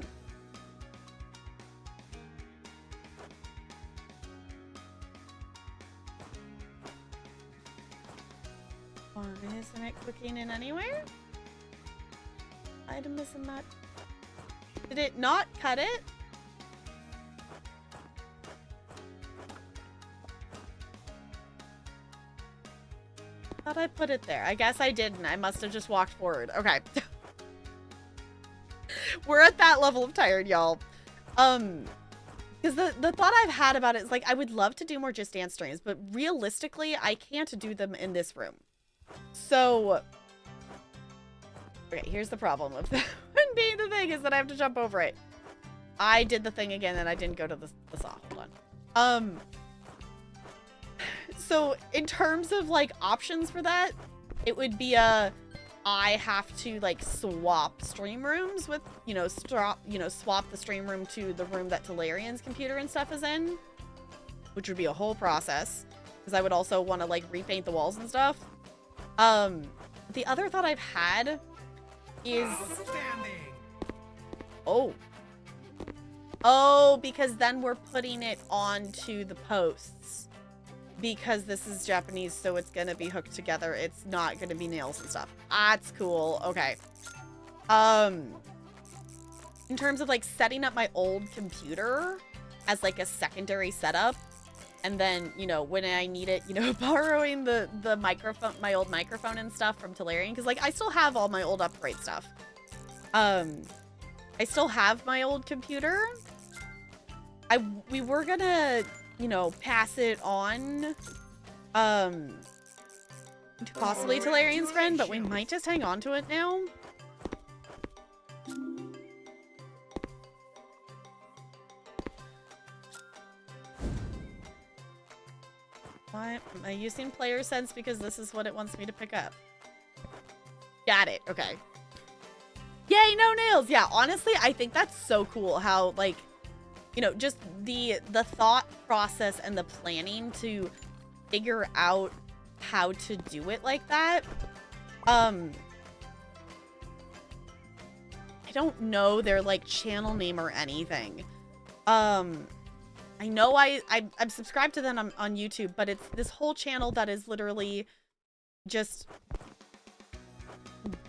Why isn't it clicking in anywhere? Item isn't that... Did it not cut it? Thought I put it there. I guess I didn't. I must have just walked forward. Okay. We're at that level of tired, y'all. Because the thought I've had about it is, like, I would love to do more Just Dance streams, but realistically, I can't do them in this room. So, okay, here's the problem with that being the thing is that I have to jump over it. I did the thing again and I didn't go to the saw. Hold on. So in terms of like options for that, it would be I have to like swap stream rooms with, swap the stream room to the room that Talarian's computer and stuff is in, which would be a whole process because I would also want to like repaint the walls and stuff. The other thought I've had is because then we're putting it onto the posts. Because this is Japanese, so it's gonna be hooked together. It's not gonna be nails and stuff. That's cool. Okay. In terms of like setting up my old computer as like a secondary setup, and then, when I need it, borrowing the microphone, my old microphone and stuff from Talarian, because like I still have all my old upgrade stuff. I still have my old computer. We were gonna pass it on to possibly Talarian's friend, but we might just hang on to it now. Why am I using player sense because this is what it wants me to pick up? Got it. Okay. Yay, no nails. Yeah, honestly, I think that's so cool how like just the thought process and the planning to figure out how to do it like that. I don't know their like channel name or anything. I know I'm subscribed to them on YouTube, but it's this whole channel that is literally just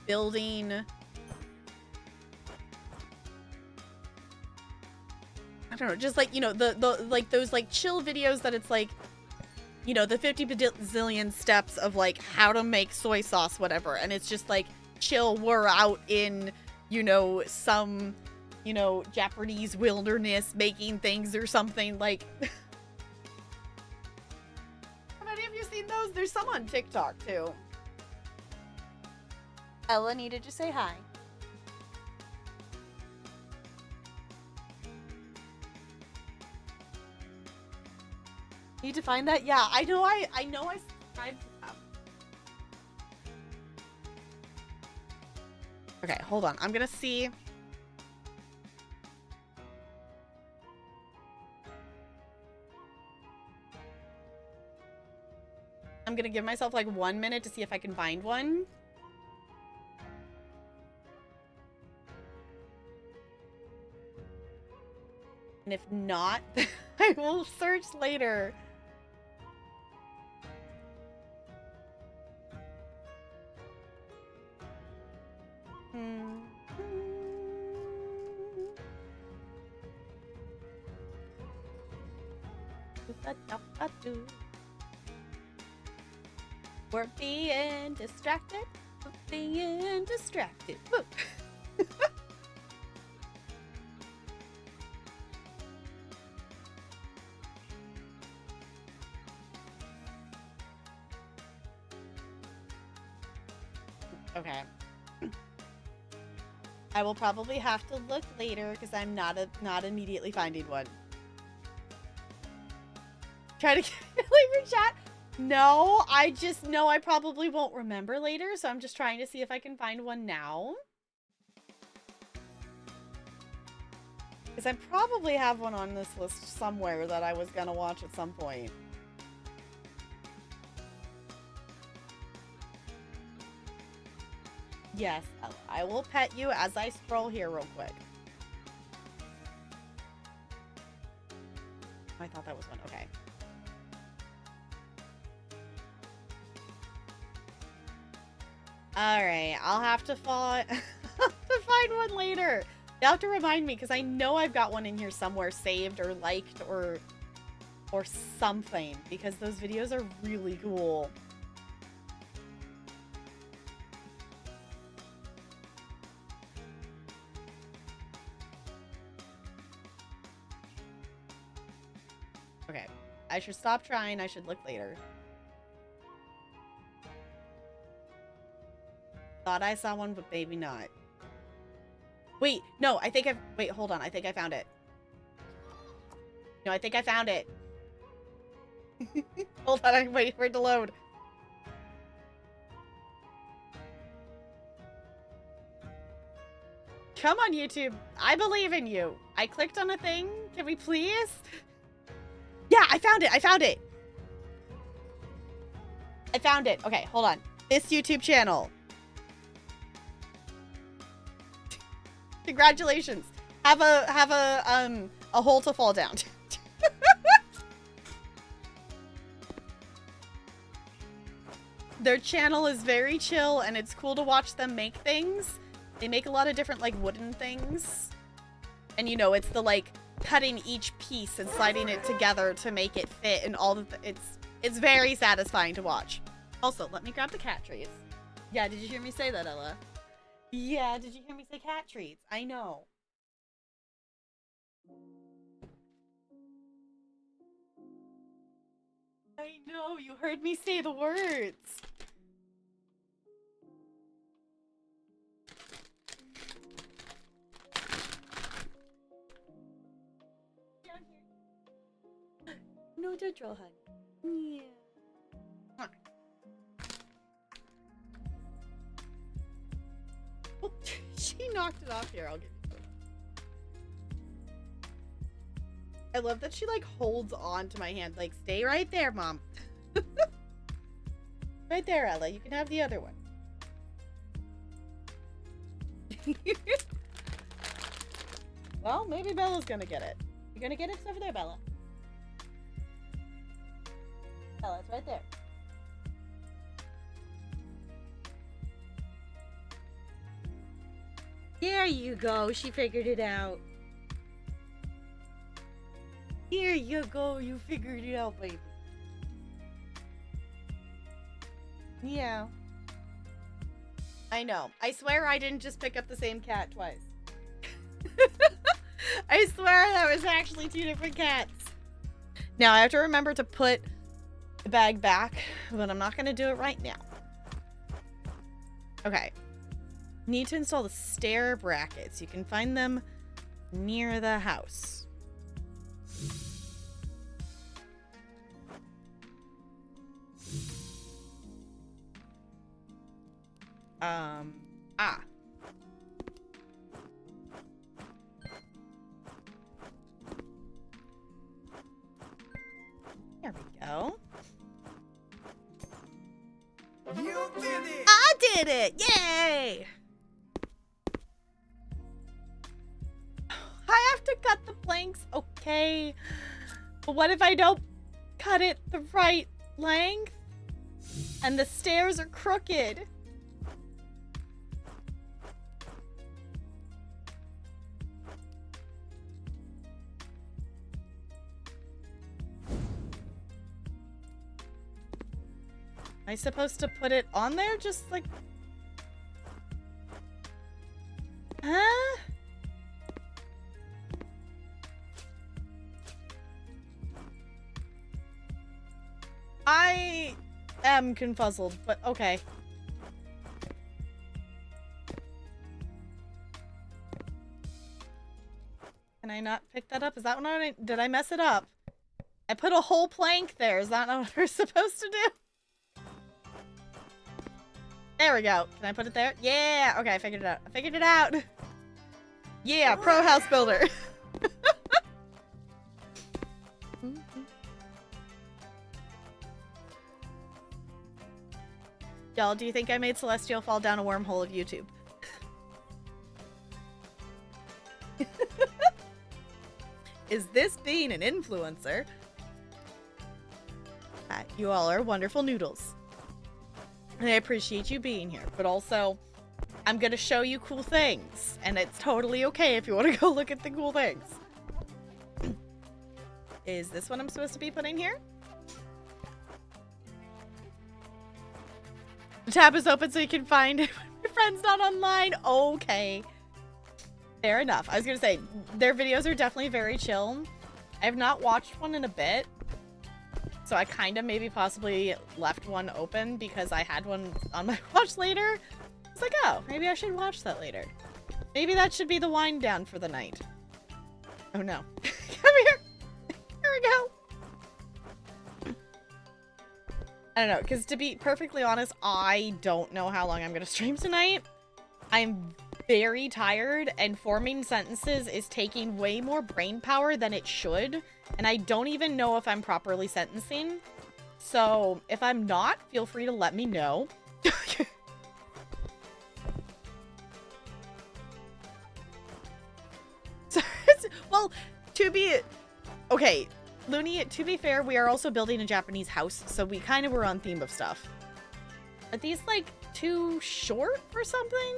building... I don't know, just like, the like those like chill videos that it's like, the 50 bazillion steps of like how to make soy sauce, whatever. And it's just like chill. We're out in, some, Japanese wilderness making things or something like. How many of you seen those? There's some on TikTok too. Ella needed to say hi. Need to find that? Yeah, I know I subscribed to them. Okay, hold on. I'm gonna see. I'm gonna give myself like 1 minute to see if I can find one. And if not, I will search later. We're being distracted. We're being distracted. Okay. I will probably have to look later because I'm not immediately finding one. Try to get for chat. No, I just know I probably won't remember later, so I'm just trying to see if I can find one now. Because I probably have one on this list somewhere that I was gonna watch at some point. Yes, I will pet you as I scroll here real quick. I thought that was one. Okay. Alright, I'll have to find one later. You'll have to remind me, because I know I've got one in here somewhere saved or liked or something, because those videos are really cool. Okay, I should stop trying. I should look later. Thought I saw one, but maybe not. Wait, no, I think wait, hold on. I think I found it. No, I think I found it. Hold on, I'm waiting for it to load. Come on, YouTube. I believe in you. I clicked on a thing. Can we please? Yeah, I found it. I found it. I found it. Okay, hold on. This YouTube channel. Congratulations. Have a hole to fall down. Their channel is very chill and it's cool to watch them make things. They make a lot of different like wooden things. And you know, it's the like cutting each piece and sliding it together to make it fit and all the it's very satisfying to watch. Also, let me grab the cat treats. Yeah, did you hear me say that, Ella? Yeah, did you hear me say cat treats? I know. I know, you heard me say the words. Down here. No, Jojo, honey. Yeah. She knocked it off here. I'll give you some. I love that she like holds on to my hand. Like, stay right there, Mom. Right there, Ella. You can have the other one. Well, maybe Bella's gonna get it. You gonna get it? It's over there, Bella. Bella, it's right there. There you go. She figured it out. Here you go. You figured it out, baby. Yeah. I know. I swear I didn't just pick up the same cat twice. I swear that was actually two different cats. Now I have to remember to put the bag back, but I'm not going to do it right now. Okay. Need to install the stair brackets. You can find them near the house. There we go. You did it! I did it! Yay! I have to cut the planks. Okay. But what if I don't cut it the right length? And the stairs are crooked. Am I supposed to put it on there? Just like... Huh? I am confuzzled, but okay. Can I not pick that up? Is that what did I mess it up? I put a whole plank there. Is that not what we're supposed to do? There we go. Can I put it there? Yeah. Okay, I figured it out. I figured it out. Yeah, pro house builder. Y'all, do you think I made Celestial fall down a wormhole of YouTube? Is this being an influencer? You all are wonderful noodles. And I appreciate you being here, but also, I'm gonna show you cool things, and it's totally okay if you want to go look at the cool things. Is this what I'm supposed to be putting here? The tab is open so you can find it when your friend's not online. Okay. Fair enough. I was gonna say, their videos are definitely very chill. I have not watched one in a bit. So I kind of maybe possibly left one open because I had one on my watch later. It's like, oh, maybe I should watch that later. Maybe that should be the wind down for the night. Oh no. Come here. Here we go. I don't know, because to be perfectly honest, I don't know how long I'm going to stream tonight. I'm very tired, and forming sentences is taking way more brain power than it should, and I don't even know if I'm properly sentencing. So, if I'm not, feel free to let me know. Well, to be... Okay, Looney, to be fair, we are also building a Japanese house, so we kind of were on theme of stuff. Are these, like, too short or something?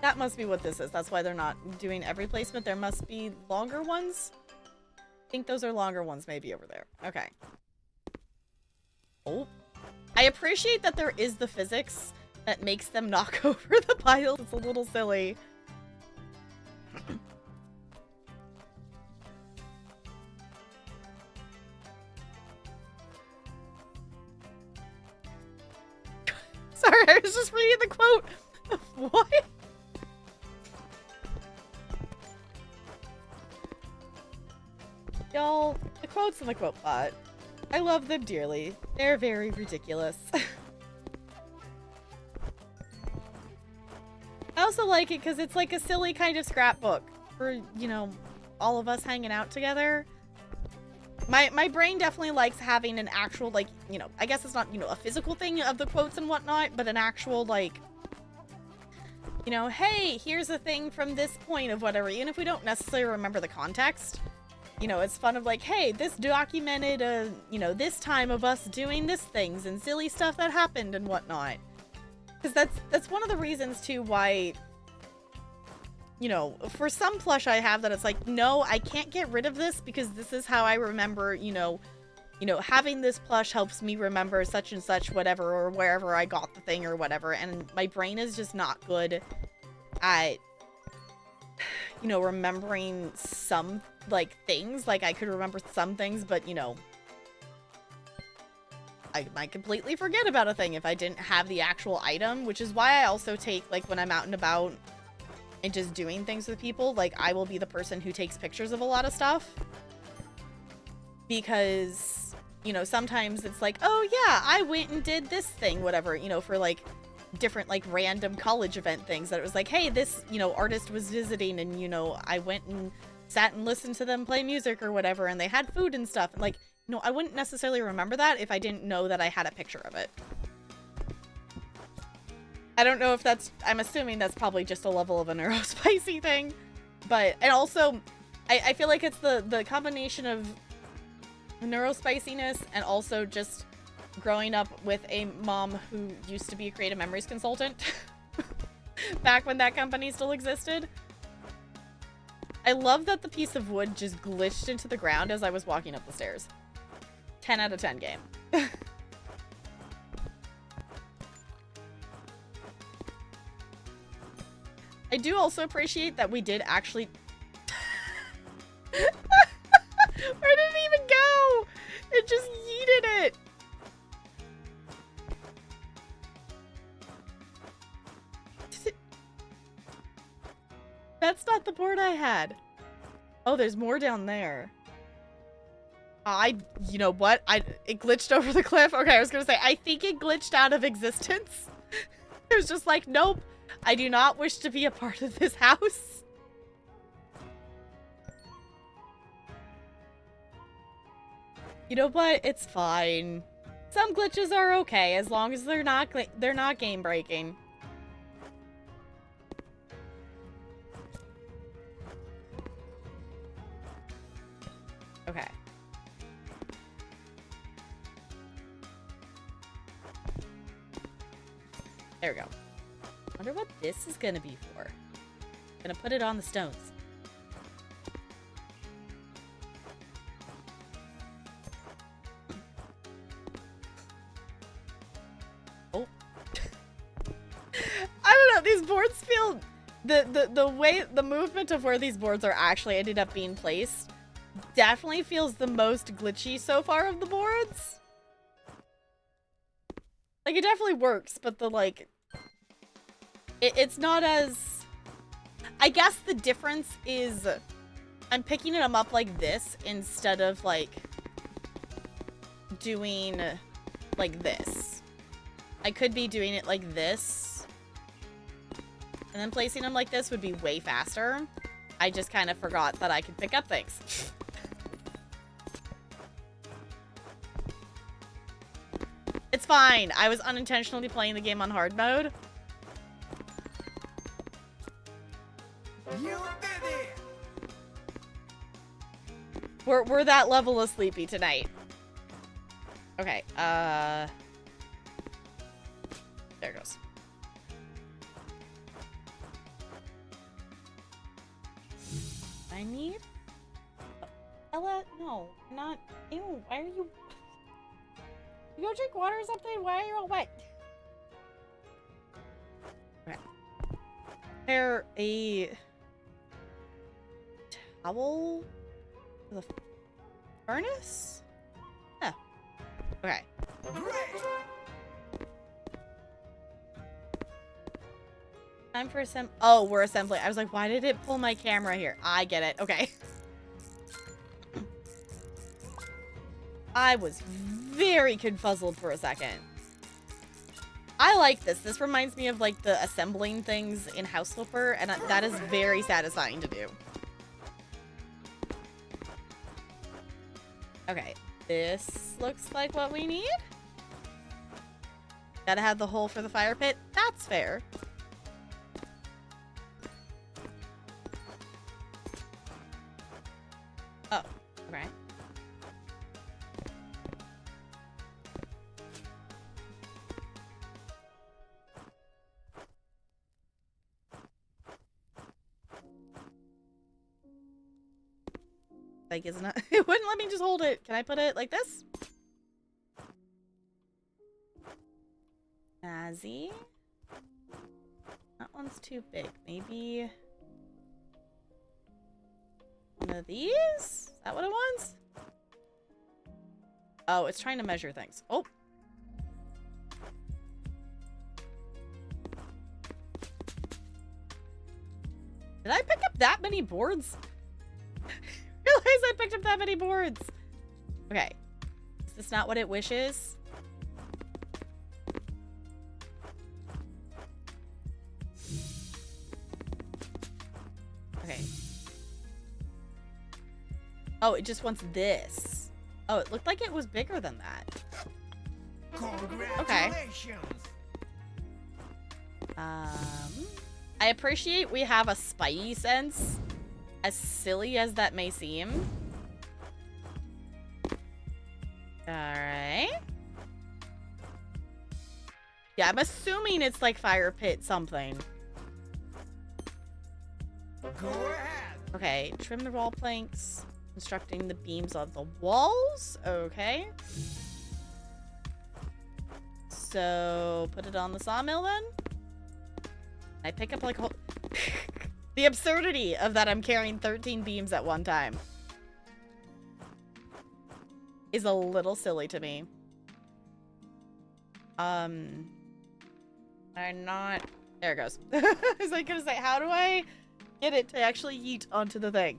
That must be what this is. That's why they're not doing every placement. There must be longer ones. I think those are longer ones maybe over there. Okay. Oh. I appreciate that there is the physics that makes them knock over the piles. It's a little silly. Sorry, I was just reading the quote. What? Y'all, the quotes in the quote bot. I love them dearly. They're very ridiculous. I also like it because it's like a silly kind of scrapbook for, you know, all of us hanging out together. My brain definitely likes having an actual, like, you know, I guess it's not, you know, a physical thing of the quotes and whatnot, but an actual, like, you know, hey, here's a thing from this point of whatever, even if we don't necessarily remember the context. You know, it's fun of like, hey, this documented, you know, this time of us doing this things and silly stuff that happened and whatnot. Because that's one of the reasons, too, why, you know, for some plush I have that it's like, no, I can't get rid of this because this is how I remember, you know, having this plush helps me remember such and such whatever or wherever I got the thing or whatever. And my brain is just not good at, you know, remembering some, like, things. Like, I could remember some things, but, you know, I might completely forget about a thing if I didn't have the actual item, which is why I also take, like, when I'm out and about and just doing things with people, like, I will be the person who takes pictures of a lot of stuff. Because, you know, sometimes it's like, oh, yeah, I went and did this thing, whatever, you know, for, like, different, like, random college event things that it was like, hey, this, you know, artist was visiting and, you know, I went and sat and listened to them play music or whatever, and they had food and stuff. Like, no, I wouldn't necessarily remember that if I didn't know that I had a picture of it. I don't know if that's, I'm assuming that's probably just a level of a neurospicy thing, but, and also, I feel like it's the combination of neurospiciness and also just growing up with a mom who used to be a creative memories consultant back when that company still existed. I love that the piece of wood just glitched into the ground as I was walking up the stairs. 10 out of 10 game. I do also appreciate that we did actually... Where did it even go? It just yeeted it. That's not the board I had. Oh, there's more down there. You know what? It glitched over the cliff. Okay, I was gonna say, I think it glitched out of existence. It was just like, nope, I do not wish to be a part of this house. You know what? It's fine. Some glitches are okay as long as they're not game breaking. Okay. There we go. Wonder what this is gonna be for. Gonna put it on the stones. Oh. I don't know, these boards feel the way the movement of where these boards are actually ended up being placed definitely feels the most glitchy so far of the boards. Like, it definitely works, but the, like... It's not as... I guess the difference is I'm picking them up like this instead of, like, doing like this. I could be doing it like this. And then placing them like this would be way faster. I just kind of forgot that I could pick up things. It's fine. I was unintentionally playing the game on hard mode. You did it! We're that level of sleepy tonight. Okay, there it goes. I need... Ella, no, not... Ew, why are you... You go drink water or something? Why are you all wet? Okay. Prepare a towel for the furnace? Yeah. Okay. Great! Time for oh, we're assembling. I was like, why did it pull my camera here? I get it. Okay. I was very confuzzled for a second. I like this. This reminds me of, like, the assembling things in House Flipper, and that is very satisfying to do. Okay. This looks like what we need. Gotta have the hole for the fire pit. That's fair. Oh, okay. Like, isn't it? It wouldn't let me just hold it. Can I put it like this? Nazi. That one's too big. Maybe one of these? Is that what it wants? Oh, it's trying to measure things. Oh. Did I pick up that many boards? Realize I picked up that many boards. Okay. Is this not what it wishes? Okay. Oh, it just wants this. Oh, it looked like it was bigger than that. Congratulations. I appreciate we have a spidey sense As silly as that may seem. Alright. Yeah, I'm assuming it's like fire pit something. Go ahead. Okay, trim the wall planks. Constructing the beams of the walls. Okay. So, put it on the sawmill then? I pick up like whole... The absurdity of that I'm carrying 13 beams at one time is a little silly to me. I'm not... There it goes. I was like gonna say, how do I get it to actually yeet onto the thing?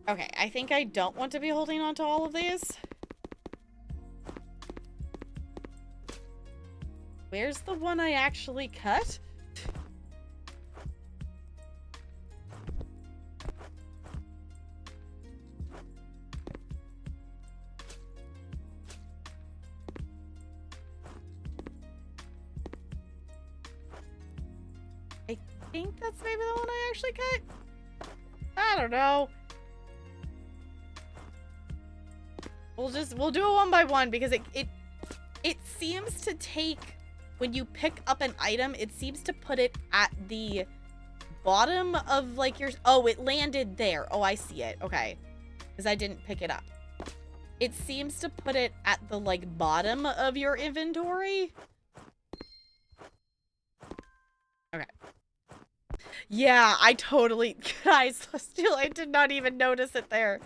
Okay, I think I don't want to be holding on to all of these. Where's the one I actually cut? I think that's maybe the one I actually cut. I don't know. We'll do it one by one because it seems to take, when you pick up an item, it seems to put it at the bottom of like your, oh, it landed there. Oh, I see it. Okay. Because I didn't pick it up. It seems to put it at the like bottom of your inventory. Okay. Yeah, I totally, guys, still, I did not even notice it there.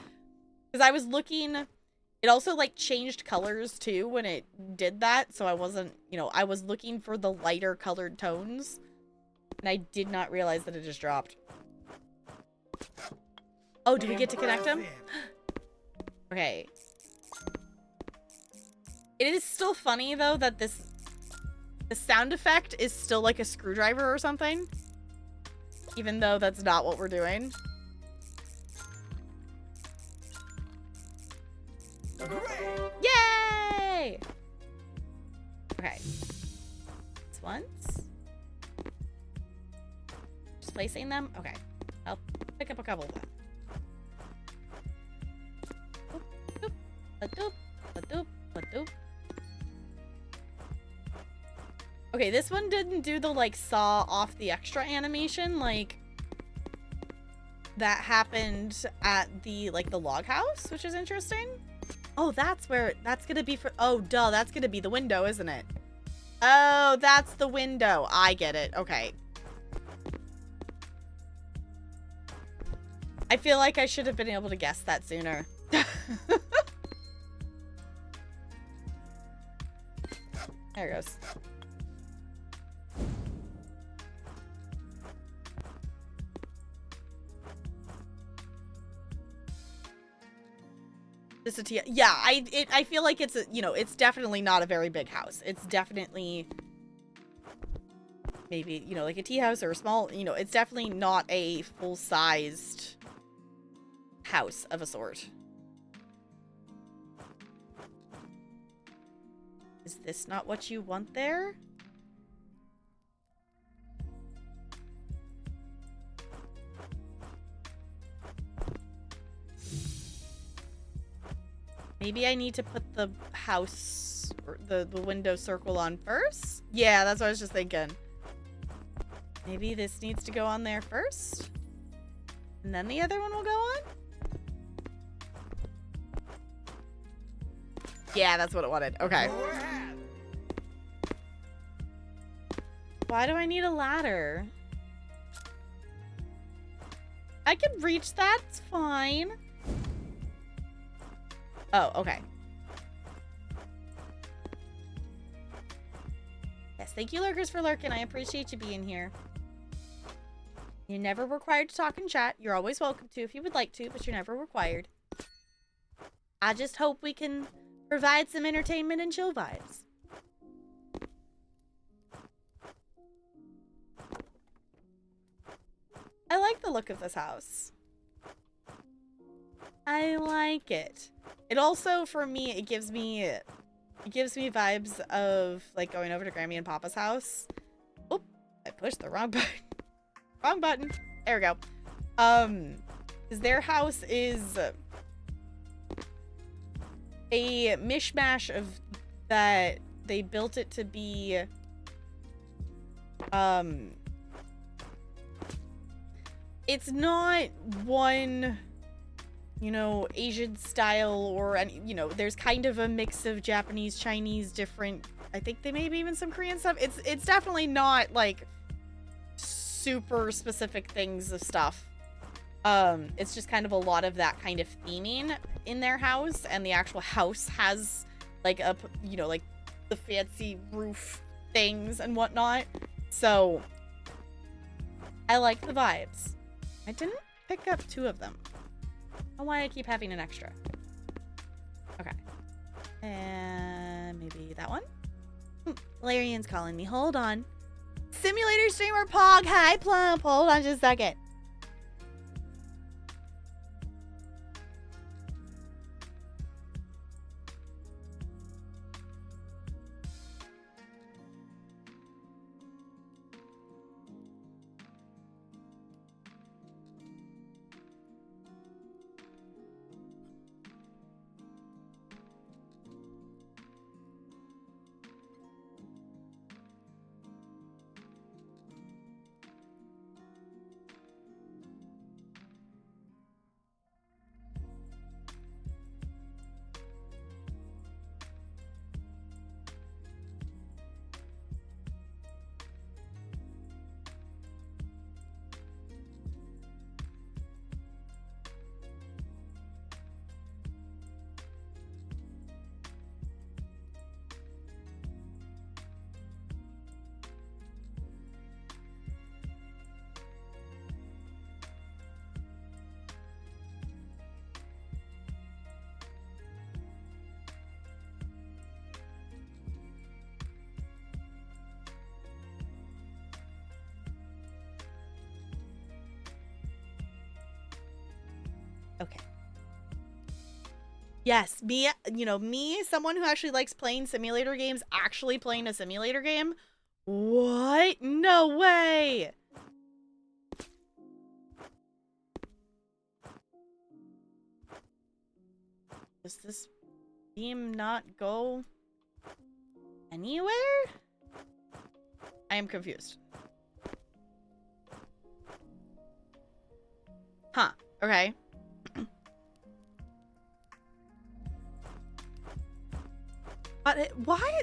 Because I was looking, it also like changed colors too when it did that. So I wasn't, you know, I was looking for the lighter colored tones. And I did not realize that it just dropped. Oh, do we get to connect them? Okay. It is still funny though that the sound effect is still like a screwdriver or something. Even though that's not what we're doing. Yay! Okay. This once. Just placing them? Okay. I'll pick up a couple of them. Doop, doop, doop, doop, doop. Okay, this one didn't do the, like, saw off the extra animation, like, that happened at the, like, the log house, which is interesting. Oh, that's where, that's gonna be for, oh, duh, that's gonna be the window, isn't it? Oh, that's the window. I get it. Okay. I feel like I should have been able to guess that sooner. There it goes. This is yeah, I feel like it's a, you know, it's definitely not a very big house. It's definitely maybe, you know, like a tea house or a small, you know, it's definitely not a full-sized house of a sort. Is this not what you want there? Maybe I need to put the house, or the window circle on first? Yeah, that's what I was just thinking. Maybe this needs to go on there first? And then the other one will go on? Yeah, that's what it wanted. Okay. Why do I need a ladder? I can reach that, it's fine. Oh, okay. Yes, thank you, lurkers, for lurking. I appreciate you being here. You're never required to talk and chat. You're always welcome to if you would like to, but you're never required. I just hope we can provide some entertainment and chill vibes. I like the look of this house. I like it. It also, for me, it gives me It gives me vibes of like going over to Grammy and Papa's house. Oop, I pushed the wrong button. Wrong button. There we go. 'Cause their house is a mishmash of that they built it to be it's not one, you know, Asian style or any, you know, there's kind of a mix of Japanese, Chinese, different, I think they maybe even some Korean stuff. It's definitely not like super specific things of stuff. It's just kind of a lot of that kind of theming in their house, and the actual house has like a, you know, like the fancy roof things and whatnot. So I like the vibes. I didn't pick up 2 of them. I don't know why I keep having an extra. Okay. And maybe that one? Larian's calling me. Hold on. Simulator streamer Pog. Hi, Plump. Hold on just a second. Okay. Yes, me, you know, me, someone who actually likes playing simulator games, actually playing a simulator game? What? No way! Does this beam not go anywhere? I am confused. Huh. Okay. But why?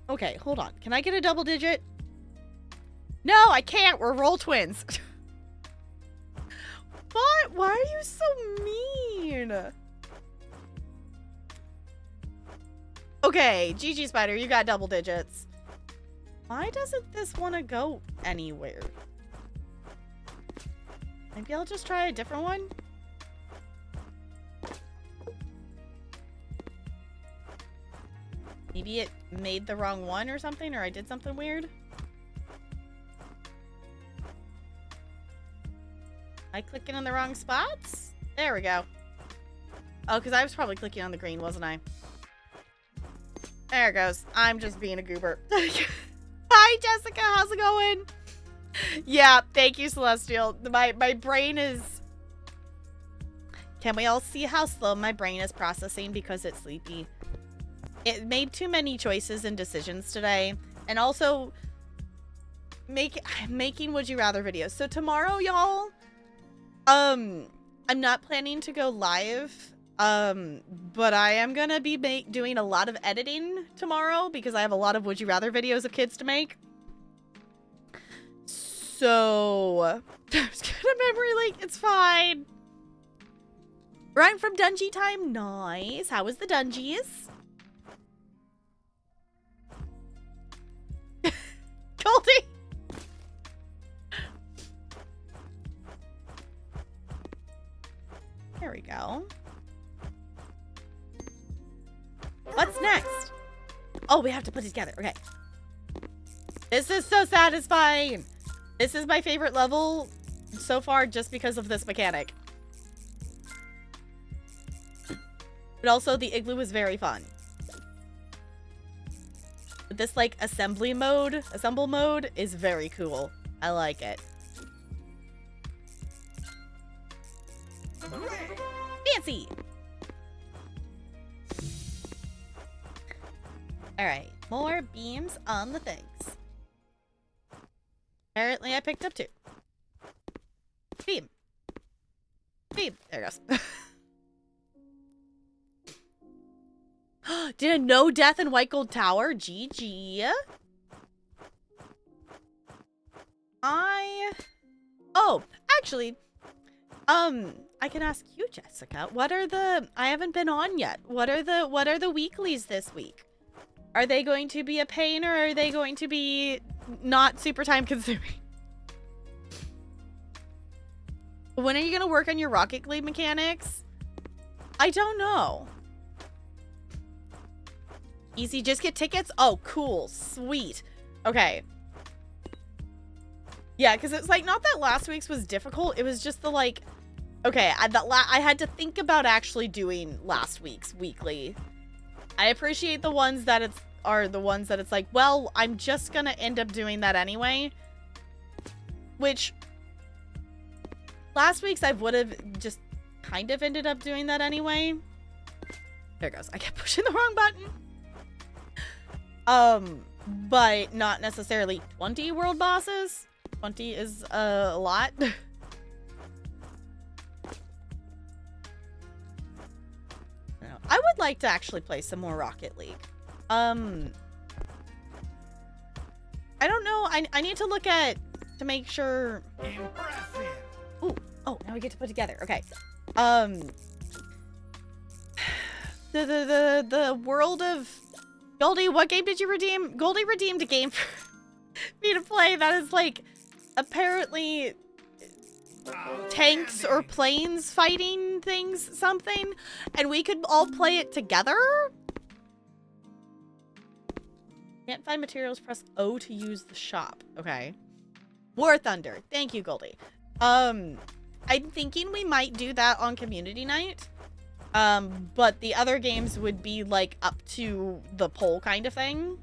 Okay, hold on. Can I get a double digit? No, I can't. We're roll twins. What? Why are you so mean? Okay, GG Spider, you got double digits. Why doesn't this want to go anywhere? Maybe I'll just try a different one. Maybe it made the wrong one or something, or I did something weird. Am I clicking on the wrong spots? There we go. Oh, because I was probably clicking on the green, wasn't I? There it goes. I'm just being a goober. Hi, Jessica. How's it going? Yeah, thank you, Celestial. My brain is... Can we all see how slow my brain is processing because it's sleepy? It made too many choices and decisions today. And also, making Would You Rather videos. So tomorrow, y'all, I'm not planning to go live. But I am gonna be doing a lot of editing tomorrow because I have a lot of Would You Rather videos of kids to make. So, I was gonna memory leak. It's fine. Ryan from Dungy Time. Nice. How was the Dungees? Goldie. There we go. What's next? Oh, we have to put it together. Okay. This is so satisfying. This is my favorite level so far just because of this mechanic. But also the igloo is very fun. This like assemble mode is very cool. I like it. Fancy. All right, more beams on the things. Apparently I picked up 2. Beam. Beam. There it goes. Did a no death in White Gold Tower? GG. Oh, actually, I can ask you, Jessica. What are the? I haven't been on yet. What are the weeklies this week? Are they going to be a pain, or are they going to be not super time consuming? When are you gonna work on your Rocket League mechanics? I don't know. Easy, just get tickets? Oh, cool. Sweet. Okay. Yeah, because it's like, not that last week's was difficult. It was just the like, okay, I had to think about actually doing last week's weekly. I appreciate the ones that it's like, well, I'm just gonna end up doing that anyway. Which, last week's I would have just kind of ended up doing that anyway. There it goes. I kept pushing the wrong button. But not necessarily 20 world bosses. 20 is a lot. I would like to actually play some more Rocket League. I don't know. I need to look at to make sure. Impressive. Ooh, oh, now we get to put together. Okay. The world of Goldie, what game did you redeem? Goldie redeemed a game for me to play that is like apparently tanks or planes fighting things, something, and we could all play it together. Can't find materials, press O to use the shop. Okay. War Thunder. Thank you, Goldie. I'm thinking we might do that on community night. But the other games would be like up to the poll kind of thing.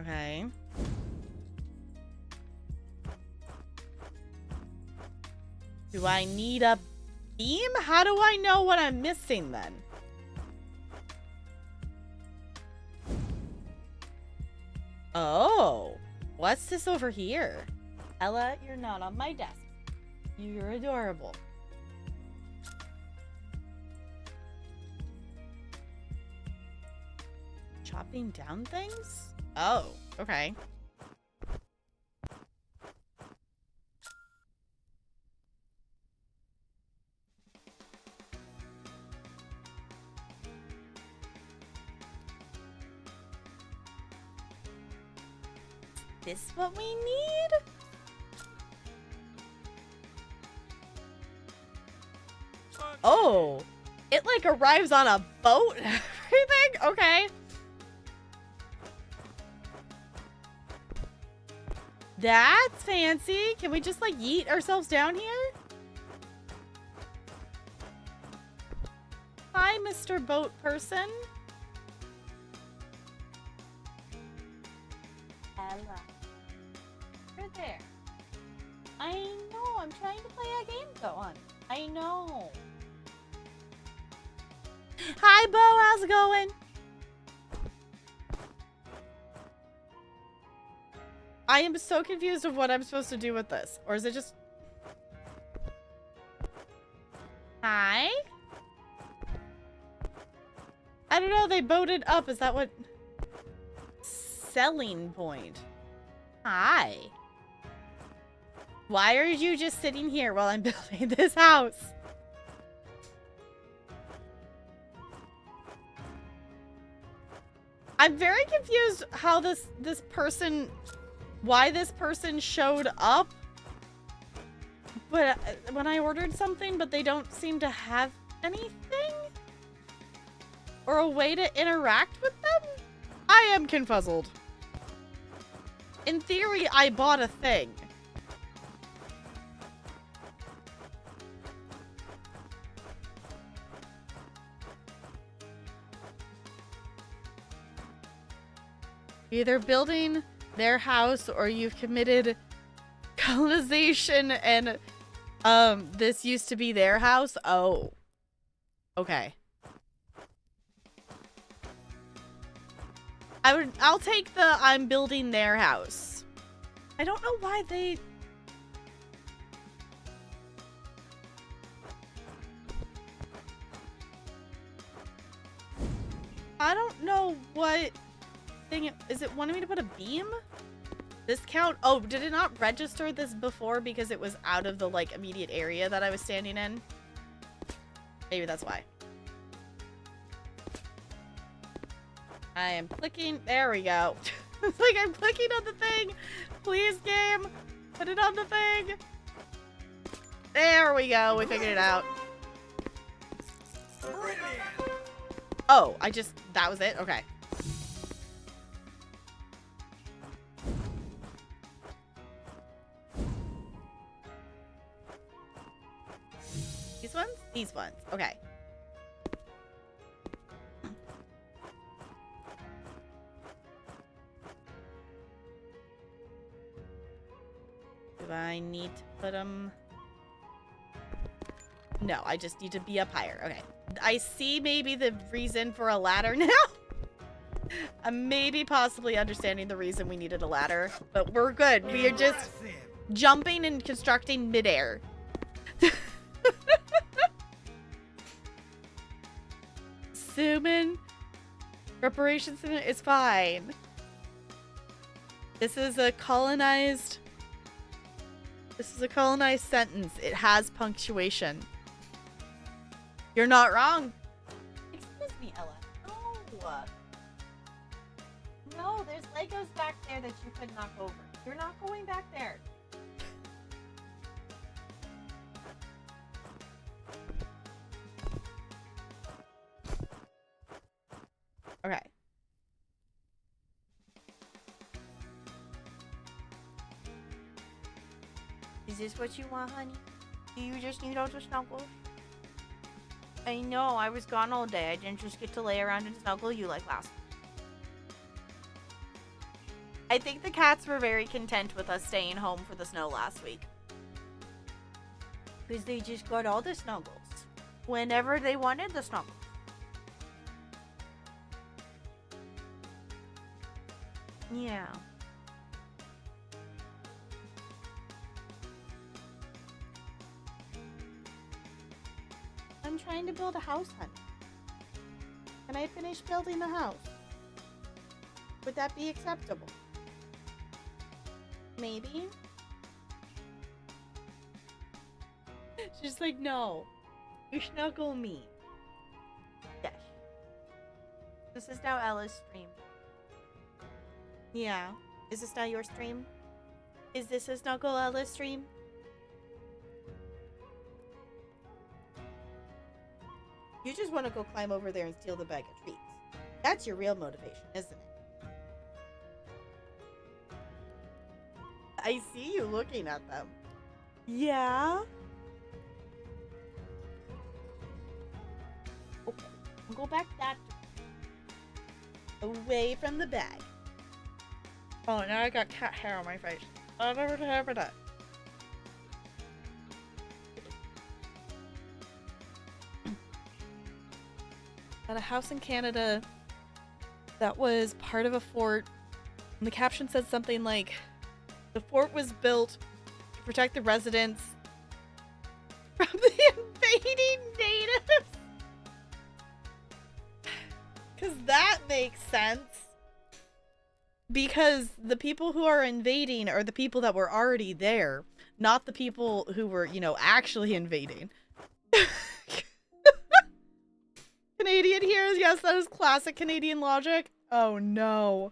Okay. Do I need a beam? How do I know what I'm missing then? Oh, what's this over here? Ella, you're not on my desk. You're adorable. Chopping down things? Oh, okay. Is this what we need? Oh, it like arrives on a boat and everything? Okay. That's fancy. Can we just like yeet ourselves down here? Hi, Mr. Boat Person. Ella. You're there. I know. I'm trying to play a game. Go on. I know. Hi, Bo. How's it going? I am so confused of what I'm supposed to do with this. Or is it just... Hi? I don't know. They boated up. Is that what... Selling point. Hi. Why are you just sitting here while I'm building this house? I'm very confused how this person... Why this person showed up. But when I ordered something, but they don't seem to have anything? Or a way to interact with them? I am confuzzled. In theory, I bought a thing. Either building their house or you've committed colonization and this used to be their house. Oh. Okay. I'll take the I'm building their house. I don't know why they I don't know what thing is it wanting me to put a beam? This count? Oh, did it not register this before because it was out of the like immediate area that I was standing in? Maybe that's why. I am clicking. There we go. It's like I'm clicking on the thing. Please, game. Put it on the thing. There we go. We figured it out. Brilliant. Oh, that was it? Okay. These ones? These ones. Okay. Do I need to put them? No, I just need to be up higher. Okay. I see maybe the reason for a ladder now. I'm maybe possibly understanding the reason we needed a ladder, but we're good. We are just jumping and constructing midair. Suman. Reparations is fine. This is a colonized sentence. It has punctuation. You're not wrong. Excuse me, Ella. No. No, there's Legos back there that you could knock over. You're not going back there. Okay. Is this what you want, honey? Do you just need all the snuggles? I know, I was gone all day. I didn't just get to lay around and snuggle you like last week. I think the cats were very content with us staying home for the snow last week. Because they just got all the snuggles. Whenever they wanted the snuggles. Yeah. I'm trying to build a house, honey. Can I finish building the house? Would that be acceptable? Maybe? She's like, no. You snuggle me. Yes. This is now Ella's stream. Yeah. Is this now your stream? Is this a Snuggle Ella stream? You just want to go climb over there and steal the bag of treats. That's your real motivation, isn't it? I see you looking at them. Yeah? Okay. I'll go back that away from the bag. Oh, now I got cat hair on my face. I'll never have that. At a house in Canada that was part of a fort. And the caption said something like, the fort was built to protect the residents from the invading natives. Because that makes sense. Because the people who are invading are the people that were already there, not the people who were, you know, actually invading. Canadian here? Yes, that is classic Canadian logic. Oh no.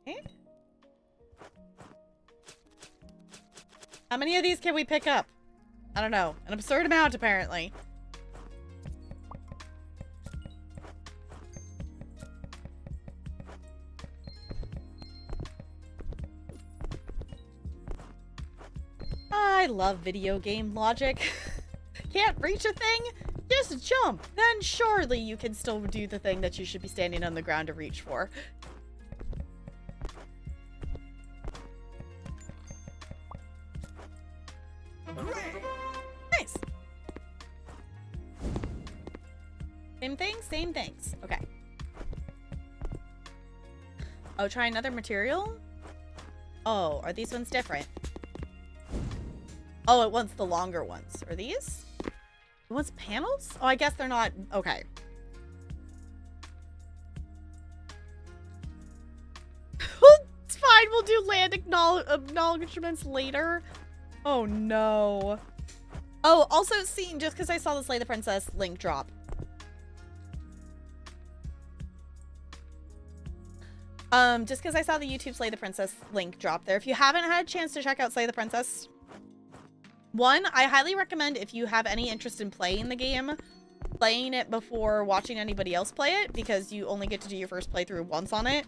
Okay. How many of these can we pick up? I don't know. An absurd amount, apparently. I love video game logic. Can't reach a thing? Just just jump. Then surely you can still do the thing that you should be standing on the ground to reach for. Great. Nice. Same thing, same things. Okay. Oh, try another material? Oh, are these ones different? Oh, it wants the longer ones. Are these? It wants panels? Oh, I guess they're not. Okay. It's fine. We'll do land acknowledgements later. Oh, no. Oh, also, scene, just because I saw the Slay the Princess link drop. Just because I saw the YouTube Slay the Princess link drop there. If you haven't had a chance to check out Slay the Princess, one, I highly recommend if you have any interest in playing the game, playing it before watching anybody else play it, because you only get to do your first playthrough once on it.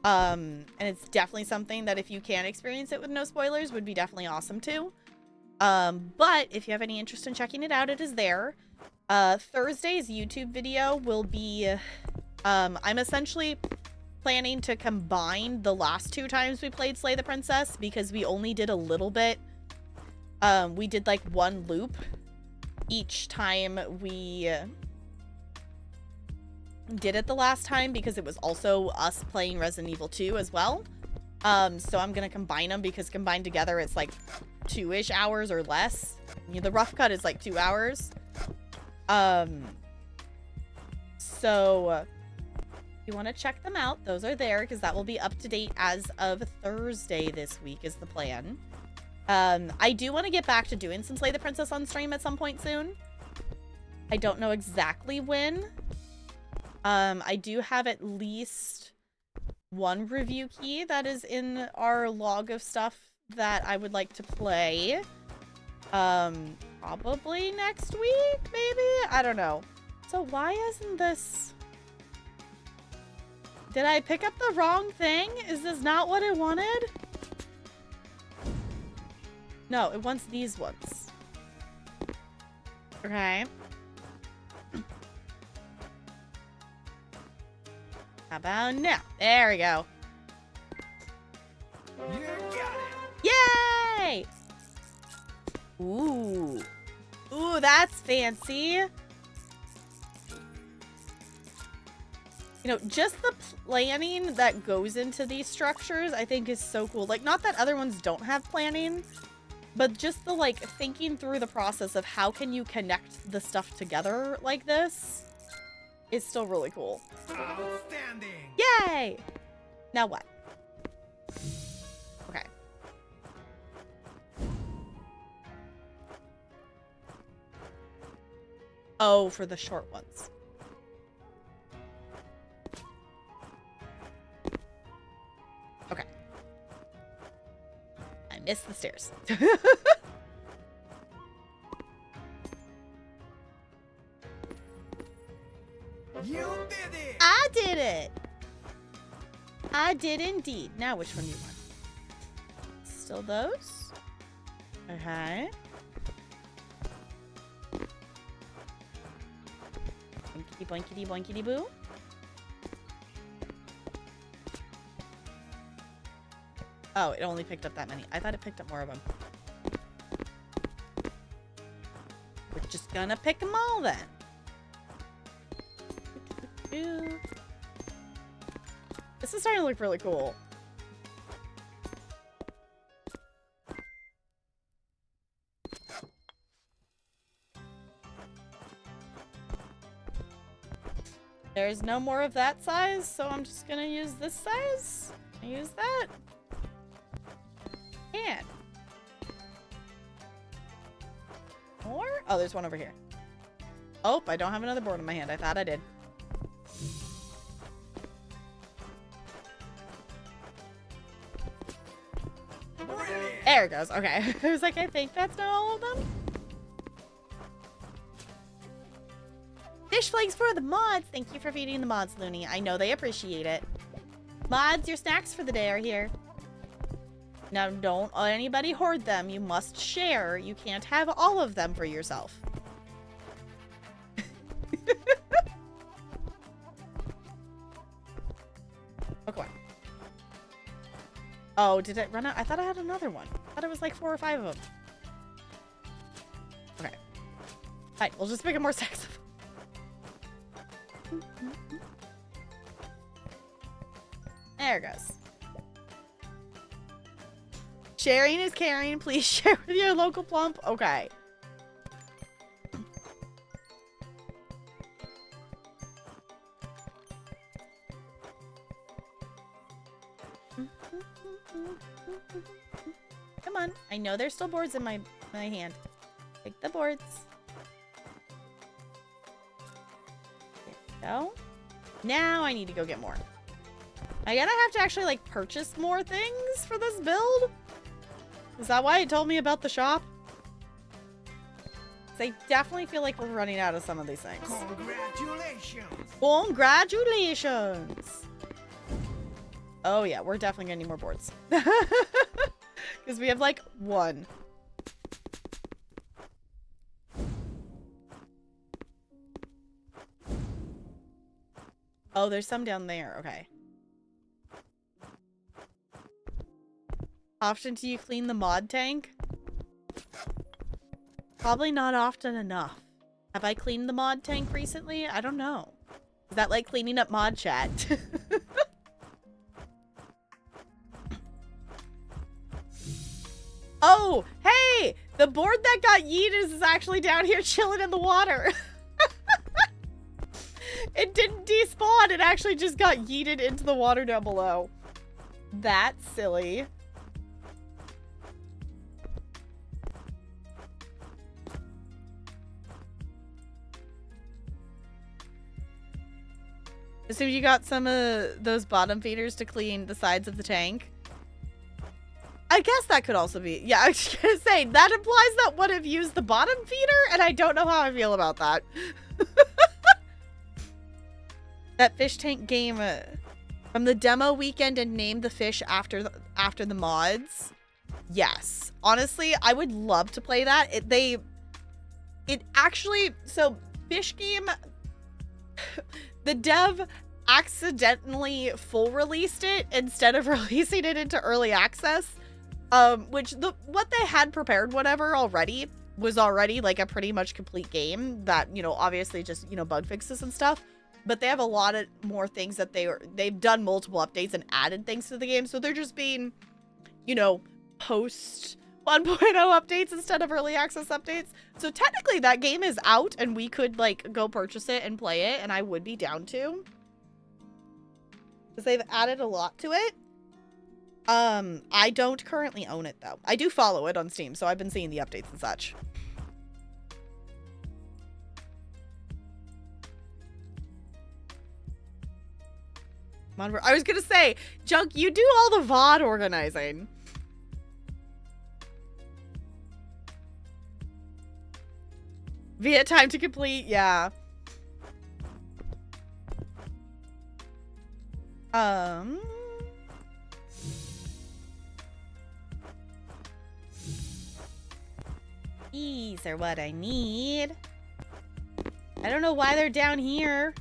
And it's definitely something that if you can experience it with no spoilers, would be definitely awesome too. But if you have any interest in checking it out, it is there. Thursday's YouTube video will be, I'm essentially planning to combine the last 2 times we played Slay the Princess, because we only did a little bit. We did like 1 loop each time we did it the last time, because it was also us playing Resident Evil 2 as well. So I'm gonna combine them, because combined together it's like 2-ish hours or less. You know, the rough cut is like 2 hours. So if you want to check them out, those are there, because that will be up to date as of Thursday this week is the plan. I do want to get back to doing some Slay the Princess on stream at some point soon. I don't know exactly when. I do have at least 1 review key that is in our log of stuff that I would like to play. Probably next week, maybe? I don't know. So why isn't this... Did I pick up the wrong thing? Is this not what it wanted? No, it wants these ones. Okay. How about now? There we go. You got it. Yay! Ooh. Ooh, that's fancy. You know, just the planning that goes into these structures, I think is so cool. Like, not that other ones don't have planning, but just the, like, thinking through the process of how can you connect the stuff together like this is still really cool. Outstanding. Yay! Now what? Okay. Oh, for the short ones. Okay. I missed the stairs. You did it. I did it! I did indeed. Now which one do you want? Still those? Okay. Boinkity boinkity boinkity boo. Oh, it only picked up that many. I thought it picked up more of them. We're just gonna pick them all then. This is starting to look really cool. There's no more of that size, so I'm just gonna use this size. I use that. And more? Oh, there's one over here. Oh, I don't have another board in my hand. I thought I did. Brilliant. There it goes. Okay. I was like, I think that's not all of them. Fish flakes for the mods. Thank you for feeding the mods, Looney. I know they appreciate it. Mods, your snacks for the day are here. Now, don't anybody hoard them. You must share. You can't have all of them for yourself. Oh, come on. Oh, did it run out? I thought I had another one. I thought it was like 4 or 5 of them. Okay. Fine, we'll just make it more sexy. There it goes. Sharing is caring. Please share with your local plump. Okay. Come on. I know there's still boards in my hand. Take the boards. There we go. Now I need to go get more. I gotta have to actually, like, purchase more things for this build? Is that why it told me about the shop? 'Cause I definitely feel like we're running out of some of these things. Congratulations! Congratulations! Oh yeah, we're definitely gonna need more boards. Because we have, like, 1. Oh, there's some down there. Okay. Often do you clean the mod tank? Probably not often enough. Have I cleaned the mod tank recently? I don't know. Is that like cleaning up mod chat? Oh, hey! The board that got yeeted is actually down here chilling in the water. It didn't despawn. It actually just got yeeted into the water down below. That's silly. So you got some of those bottom feeders to clean the sides of the tank? I guess that could also be. Yeah, I was gonna say, that implies that would have used the bottom feeder, and I don't know how I feel about that. That fish tank game from the demo weekend and named the fish after the mods. Yes. Honestly, I would love to play that. It actually, so fish game, the dev accidentally full released it instead of releasing it into early access. Which what they had prepared whatever already was already like a pretty much complete game that, you know, obviously just, you know, bug fixes and stuff. But they have a lot of more things that they've done multiple updates and added things to the game. So they're just being, you know, post 1.0 updates instead of early access updates. So technically that game is out and we could like go purchase it and play it, and I would be down to. Because they've added a lot to it. I don't currently own it though. I do follow it on Steam, so I've been seeing the updates and such. I was gonna say, Junk, you do all the VOD organizing. Via time to complete, yeah. These are what I need. I don't know why they're down here.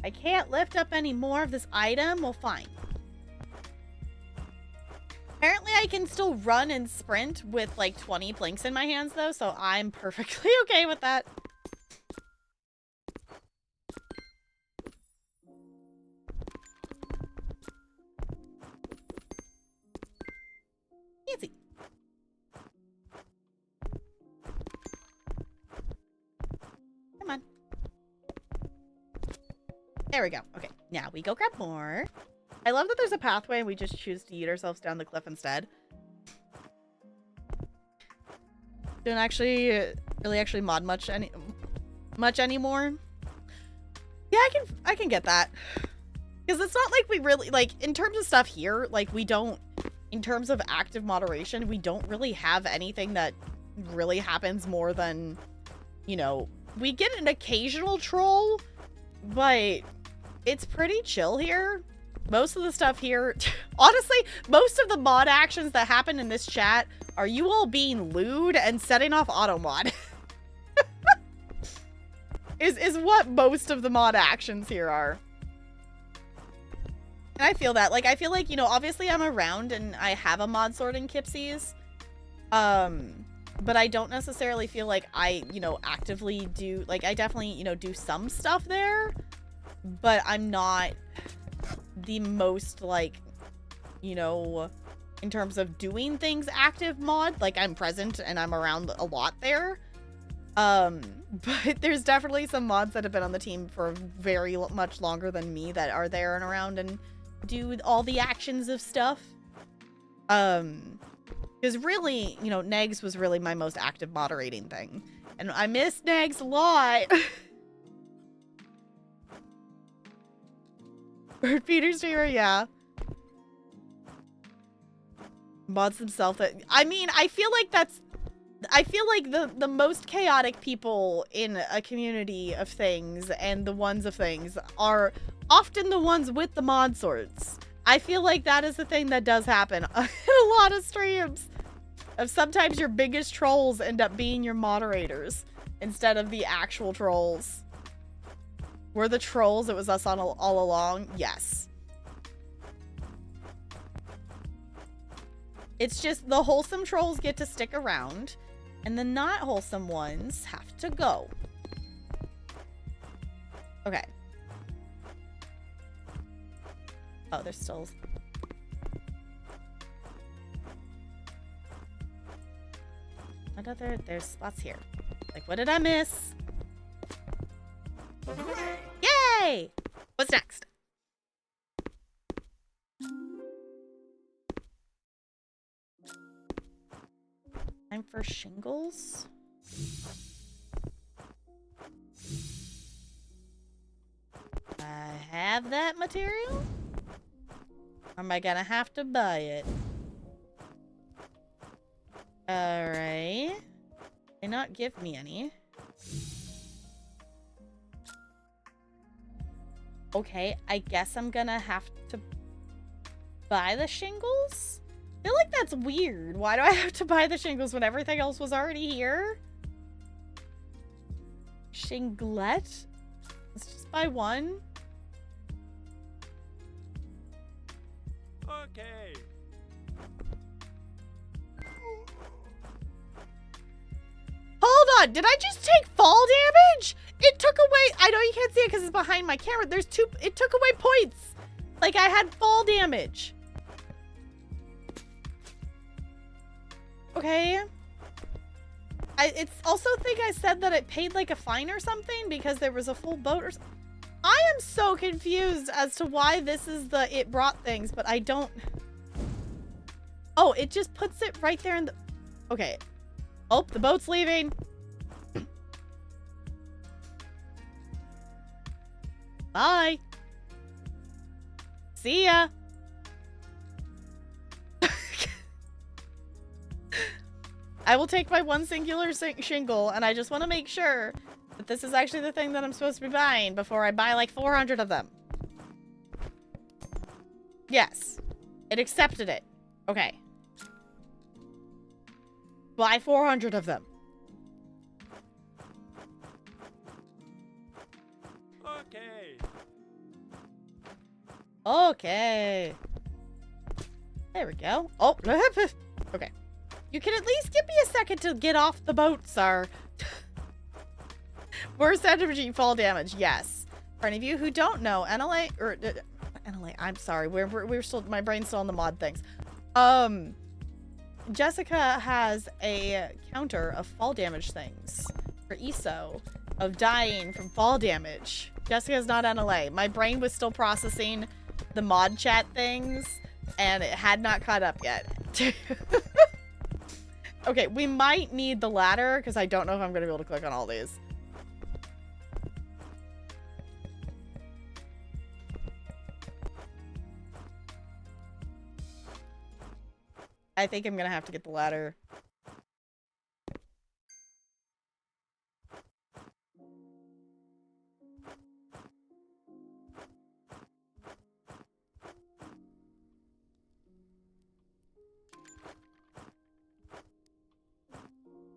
I can't lift up any more of this item. Well, fine. Apparently, I can still run and sprint with like 20 planks in my hands, though, so I'm perfectly okay with that. Easy. Come on. There we go. Okay, now we go grab more. I love that there's a pathway and we just choose to eat ourselves down the cliff instead. Don't actually really actually mod much anymore. Yeah, I can get that. Because it's not like we really, like, in terms of stuff here, like, we don't, in terms of active moderation, we don't really have anything that really happens more than, you know, we get an occasional troll, but it's pretty chill here. Most of the stuff here, honestly, most of the mod actions that happen in this chat are you all being lewd and setting off auto mod. is what most of the mod actions here are. And I feel that. Like, I feel like, you know, obviously I'm around and I have a mod sword in Kipsies. But I don't necessarily feel like I, you know, actively do, like, I definitely, you know, do some stuff there. But I'm not the most, like, you know, in terms of doing things active mod. Like, I'm present and I'm around a lot there. But there's definitely some mods that have been on the team for very much longer than me that are there and around and do all the actions of stuff. Because really, you know, Negs was really my most active moderating thing. And I miss Negs a lot. Bird feeders here, yeah. Mods themselves. I mean, I feel like that's... I feel like the most chaotic people in a community of things and the ones of things are often the ones with the mod swords. I feel like that is the thing that does happen in a lot of streams. Of sometimes your biggest trolls end up being your moderators instead of the actual trolls. Were the trolls, it was us all along? Yes. It's just the wholesome trolls get to stick around and the not wholesome ones have to go. Okay. Oh, there's still... There's spots here. Like, what did I miss? Yay! What's next? Time for shingles? I have that material? Or am I gonna have to buy it? Alright. They not give me any. Okay, I guess I'm gonna have to buy the shingles? I feel like that's weird. Why do I have to buy the shingles when everything else was already here? Shinglet? Let's just buy one. Okay. Hold on, did I just take fall damage? It took away, I know you can't see it because it's behind my camera. There's two, it took away points. Like I had fall damage. Okay. It's also think I said that it paid like a fine or something because there was a full boat or something. I am so confused as to why this is the it brought things, but I don't. Oh, it just puts it right there in the. Okay. Oh, the boat's leaving. Bye. See ya. I will take my one singular shingle, and I just want to make sure that this is actually the thing that I'm supposed to be buying before I buy like 400 of them. Yes. It accepted it. Okay. Buy 400 of them. Okay. Okay. There we go. Oh, okay. You can at least give me a second to get off the boat, sir. Worst energy fall damage, yes. For any of you who don't know, NLA, or NLA, I'm sorry, we're still, my brain's still on the mod things. Jessica has a counter of fall damage things for ESO of dying from fall damage. Jessica's not NLA. My brain was still processing the mod chat things and it had not caught up yet. Okay, we might need the ladder because I don't know if I'm going to be able to click on all these. I think I'm going to have to get the ladder.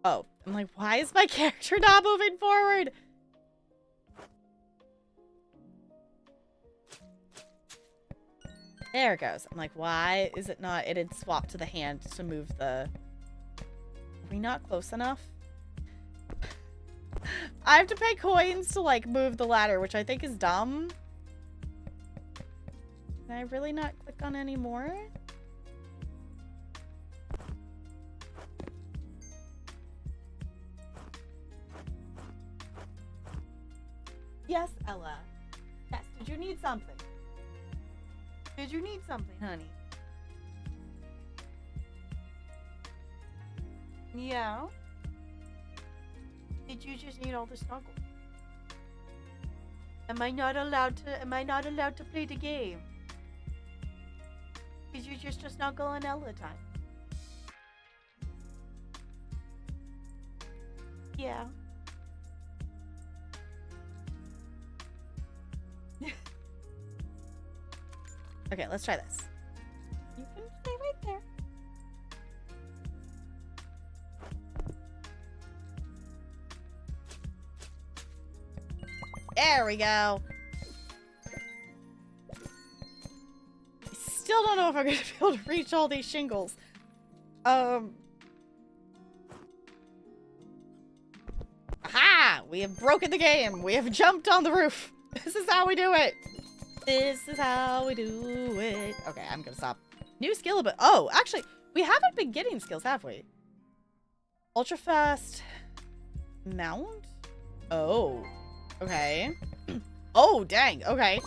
Oh, I'm like, why is my character not moving forward? There it goes. I'm like, why is it not? It had swapped to the hand to move the... Are we not close enough? I have to pay coins to, like, move the ladder, which I think is dumb. Can I really not click on any more? Yes, Ella. Yes, did you need something? Did you need something, honey? Yeah? Did you just need all the snuggle? Am I not allowed to play the game? Is you just a snuggle and Ella time? Yeah. Okay, let's try this. You can stay right there. There we go. I still don't know if I'm gonna be able to reach all these shingles. Aha! We have broken the game. We have jumped on the roof. This is how we do it. This is how we do it. Okay, I'm gonna stop. New skill, but oh, actually, we haven't been getting skills, have we? Ultra fast mount? Oh, okay. Oh, dang. Okay.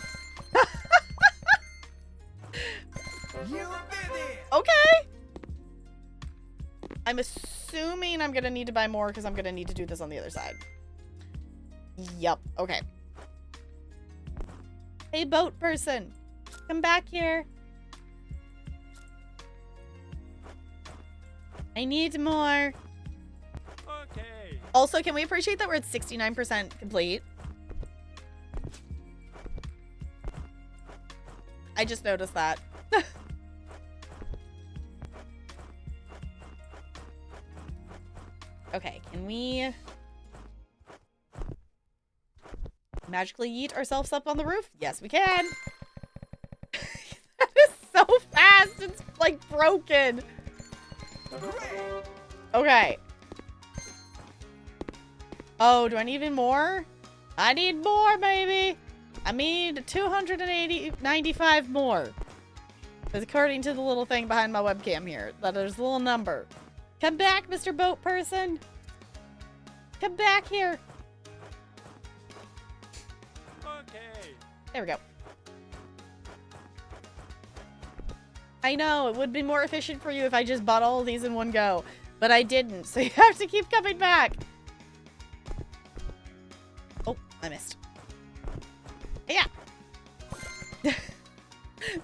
You did it! Okay. I'm assuming I'm gonna need to buy more because I'm gonna need to do this on the other side. Yup. Okay. Hey, boat person. Come back here. I need more. Okay. Also, can we appreciate that we're at 69% complete? I just noticed that. Okay, can we magically yeet ourselves up on the roof? Yes, we can. That is so fast. It's like broken. Okay. Oh, do I need even more? I need more, baby. I need 295 more. Because according to the little thing behind my webcam here, that there's a little number. Come back, Mr. Boat Person. Come back here. Okay. There we go. I know, it would be more efficient for you if I just bought all of these in one go. But I didn't, so you have to keep coming back. Oh, I missed. Yeah.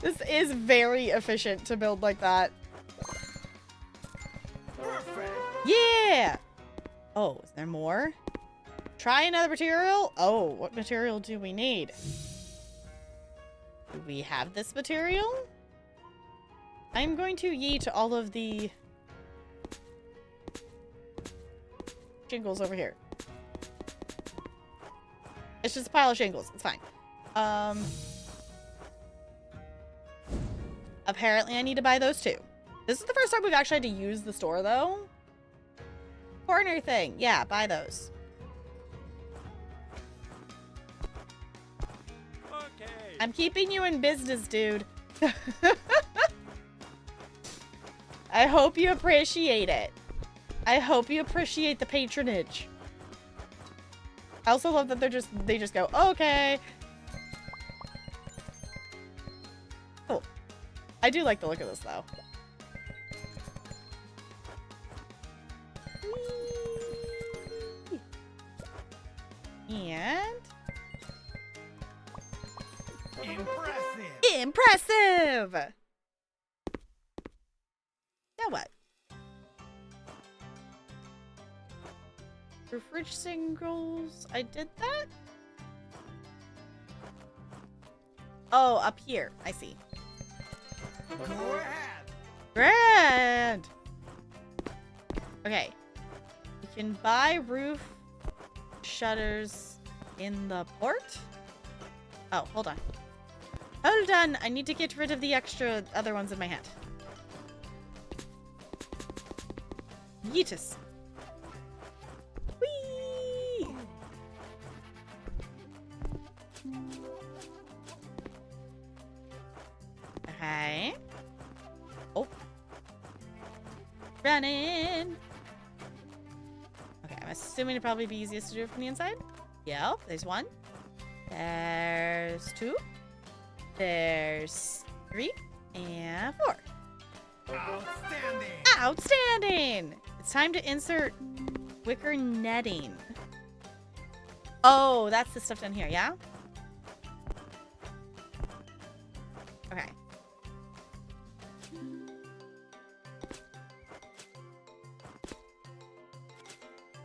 This is very efficient to build like that. Perfect. Yeah! Oh, is there more? Try another material? Oh, what material do we need? Do we have this material? I'm going to yeet all of the shingles over here. It's just a pile of shingles. It's fine. Apparently I need to buy those too. This is the first time we've actually had to use the store though. Corner thing. Yeah, buy those. Okay. I'm keeping you in business, dude. I hope you appreciate it. I hope you appreciate the patronage. I also love that they just go, okay. Cool. I do like the look of this though. And Impressive. impressive. Now what? Refridge singles. I did that? Oh, up here. I see. Go ahead. Grand! Okay. You can buy roof shutters in the port. Oh, hold on. Hold on, I need to get rid of the extra other ones in my hand. Yeetus. Whee! Okay. Oh. Running. Okay, I'm assuming it'd probably be easiest to do it from the inside. Yep, there's one. There's two. There's 3 and 4. Outstanding. Outstanding! It's time to insert wicker netting. Oh, that's the stuff down here, yeah? Okay.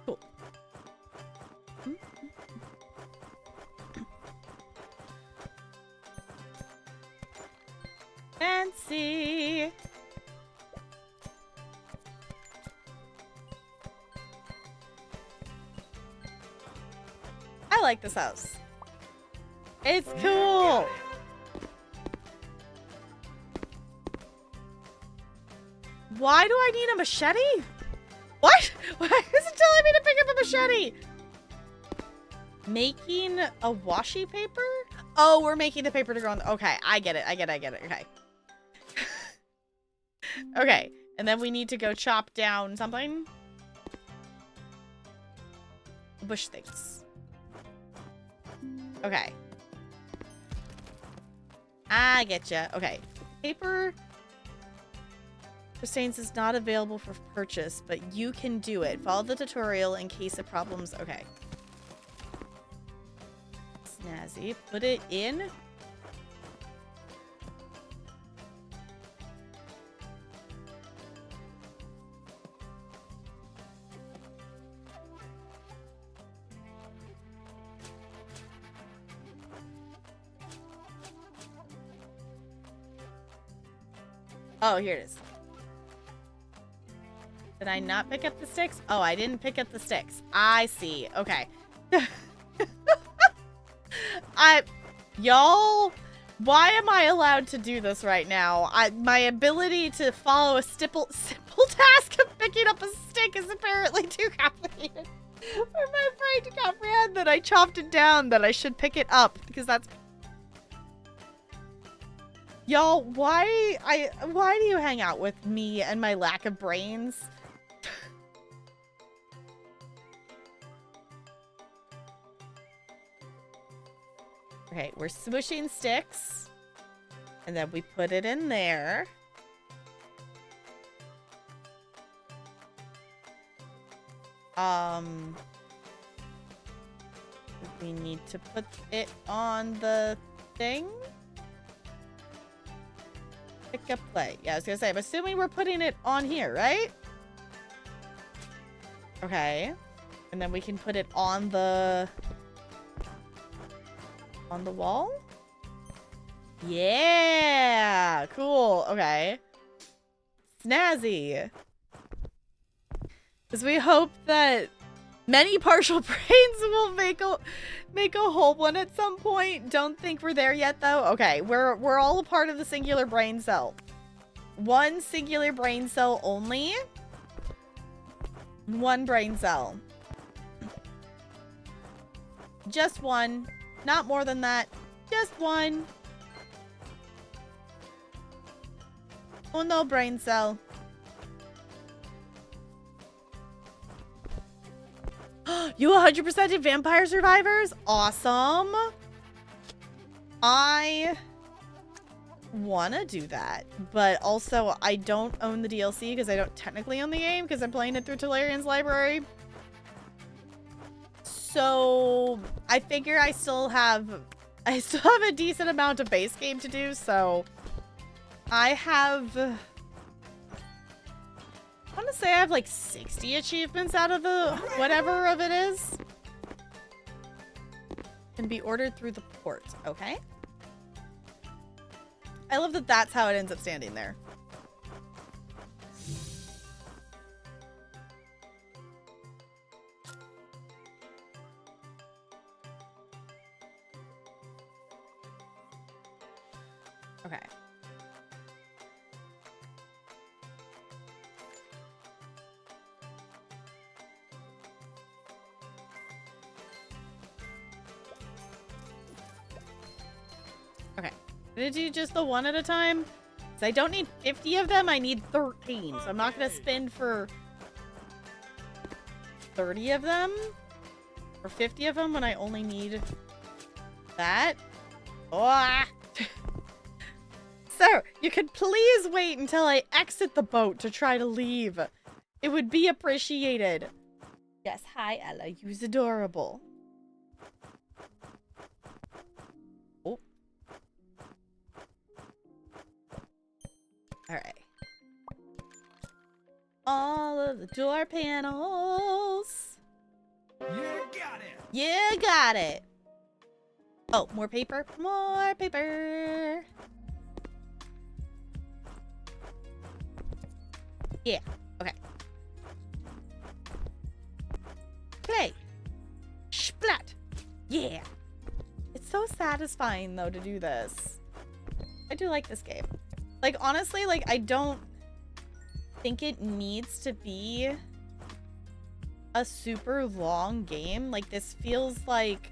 Cool. Fancy. I like this house. It's cool. Why do I need a machete? What? Why is it telling me to pick up a machete? Making a washi paper? Oh, we're making the paper to go on. Okay, I get it. Okay. Okay, and then we need to go chop down something. Bush things. Okay. I getcha. Okay. Paper for stains is not available for purchase, but you can do it. Follow the tutorial in case of problems. Okay. Snazzy. Put it in. Oh, here it is. Did I not pick up the sticks? Oh, I didn't pick up the sticks. I see. Okay. Y'all, why am I allowed to do this right now? My ability to follow a simple task of picking up a stick is apparently too complicated for my brain to comprehend that I chopped it down, that I should pick it up, because that's... Y'all, why do you hang out with me and my lack of brains? Okay, we're smooshing sticks. And then we put it in there. We need to put it on the thing. Pick up play. Yeah, I was gonna say, I'm assuming we're putting it on here, right? Okay. And then we can put it on the wall? Yeah! Cool. Okay. Snazzy. Because we hope that many partial brains will make a whole one at some point. Don't think we're there yet, though. Okay, we're all a part of the singular brain cell. One singular brain cell only. One brain cell. Just one. Not more than that. Just one. Oh no, brain cell. You 100% did Vampire Survivors? Awesome. I wanna do that, but also I don't own the DLC because I don't technically own the game because I'm playing it through Talarian's library. So I figure I still have a decent amount of base game to do, so I want to say I have like 60 achievements out of the whatever of it is. Can be ordered through the port. Okay. I love that that's how it ends up standing there. Okay. Okay. I'm gonna do just the one at a time. Because I don't need 50 of them, I need 13. So I'm not gonna spend for 30 of them. Or 50 of them when I only need that. Oh. Sir, you could please wait until I exit the boat to try to leave. It would be appreciated. Yes, hi Ella, you's adorable. Oh. Alright. All of the door panels. You got it. You got it. Oh, more paper. More paper. Yeah. Okay. Play. Splat. Yeah. It's so satisfying, though, to do this. I do like this game. Like, honestly, like, I don't think it needs to be a super long game. Like, this feels like...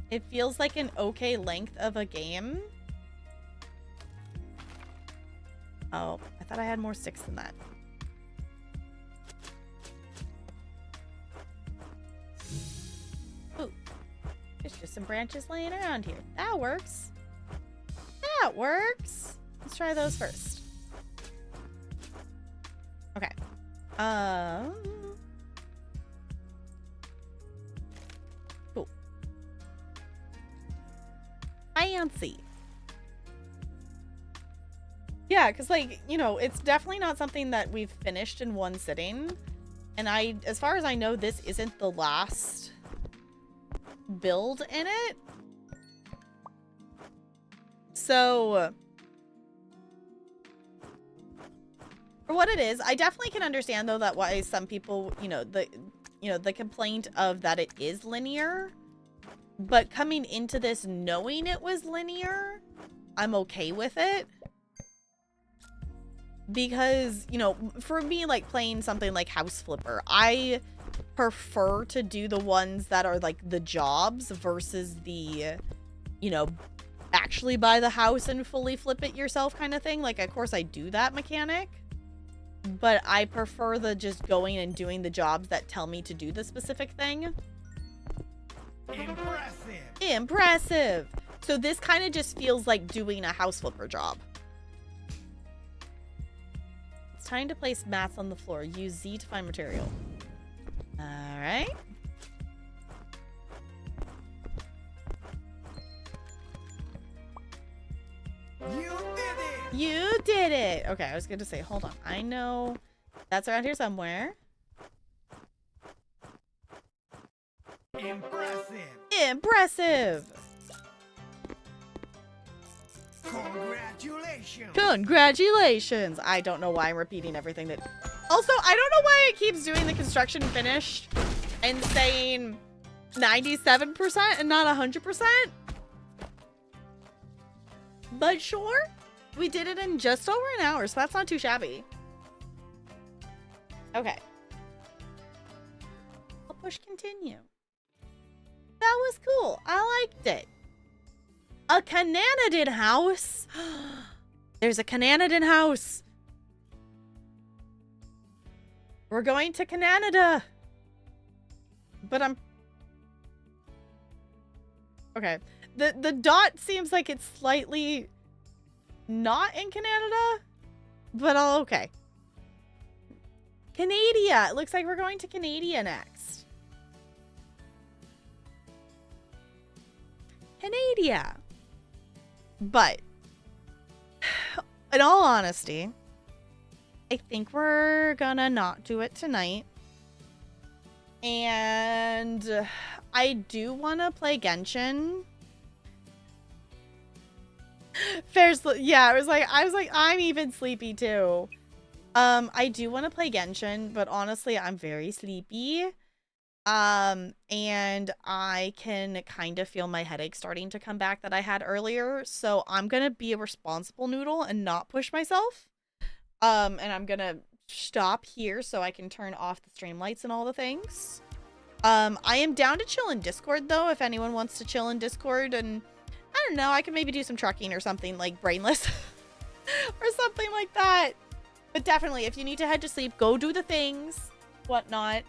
It feels like an okay length of a game. Oh, I thought I had more sticks than that. Ooh, there's just some branches laying around here. That works. That works. Let's try those first. Okay. Cool. Fancy. Yeah, because, like, you know, it's definitely not something that we've finished in one sitting. And as far as I know, this isn't the last build in it. So, for what it is, I definitely can understand, though, that why some people, the complaint of that it is linear. But coming into this knowing it was linear, I'm okay with it. Because, you know, for me, like, playing something like House Flipper, I prefer to do the ones that are, like, the jobs versus the, you know, actually buy the house and fully flip it yourself kind of thing. Like, of course, I do that mechanic. But I prefer the just going and doing the jobs that tell me to do the specific thing. Impressive. Impressive. So this kind of just feels like doing a House Flipper job. It's time to place mats on the floor. Use Z to find material. Alright. You did it. You did it. Okay, I was going to say, hold on. I know that's around here somewhere. Impressive. Impressive. Congratulations. Congratulations. I don't know why I'm repeating everything that... Also, I don't know why it keeps doing the construction finished and saying 97% and not 100%. But sure, we did it in just over an hour, so that's not too shabby. Okay. I'll push continue. That was cool. I liked it. A Canadian house. There's a Canadian house. We're going to Canada. But I'm... Okay. The dot seems like it's slightly not in Canada. But all okay. Canada. It looks like we're going to Canada next. Canada. But, in all honesty, I think we're gonna not do it tonight. And I do want to play Genshin. Yeah, I was like, I'm even sleepy too. I do want to play Genshin, but honestly, I'm very sleepy. And I can kind of feel my headache starting to come back that I had earlier. So I'm gonna be a responsible noodle and not push myself. And I'm gonna stop here so I can turn off the stream lights and all the things. I am down to chill in Discord though, if anyone wants to chill in Discord, and I don't know, I could maybe do some trucking or something like brainless or something like that. But definitely, if you need to head to sleep, go do the things, whatnot.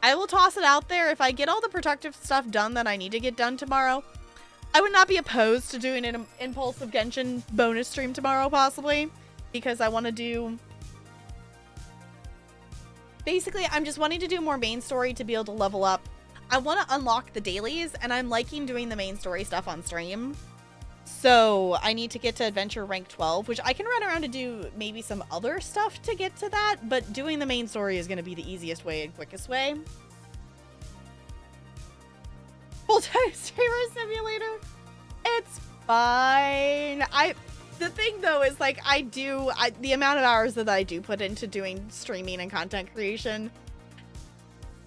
I will toss it out there. If I get all the productive stuff done that I need to get done tomorrow, I would not be opposed to doing an impulsive Genshin bonus stream tomorrow, possibly, because I want to do... Basically, I'm just wanting to do more main story to be able to level up. I want to unlock the dailies, and I'm liking doing the main story stuff on stream. So I need to get to adventure rank 12, which I can run around to do maybe some other stuff to get to that, but doing the main story is going to be the easiest way and quickest way. Full-time streamer simulator? It's fine. The thing though is like the amount of hours that I do put into doing streaming and content creation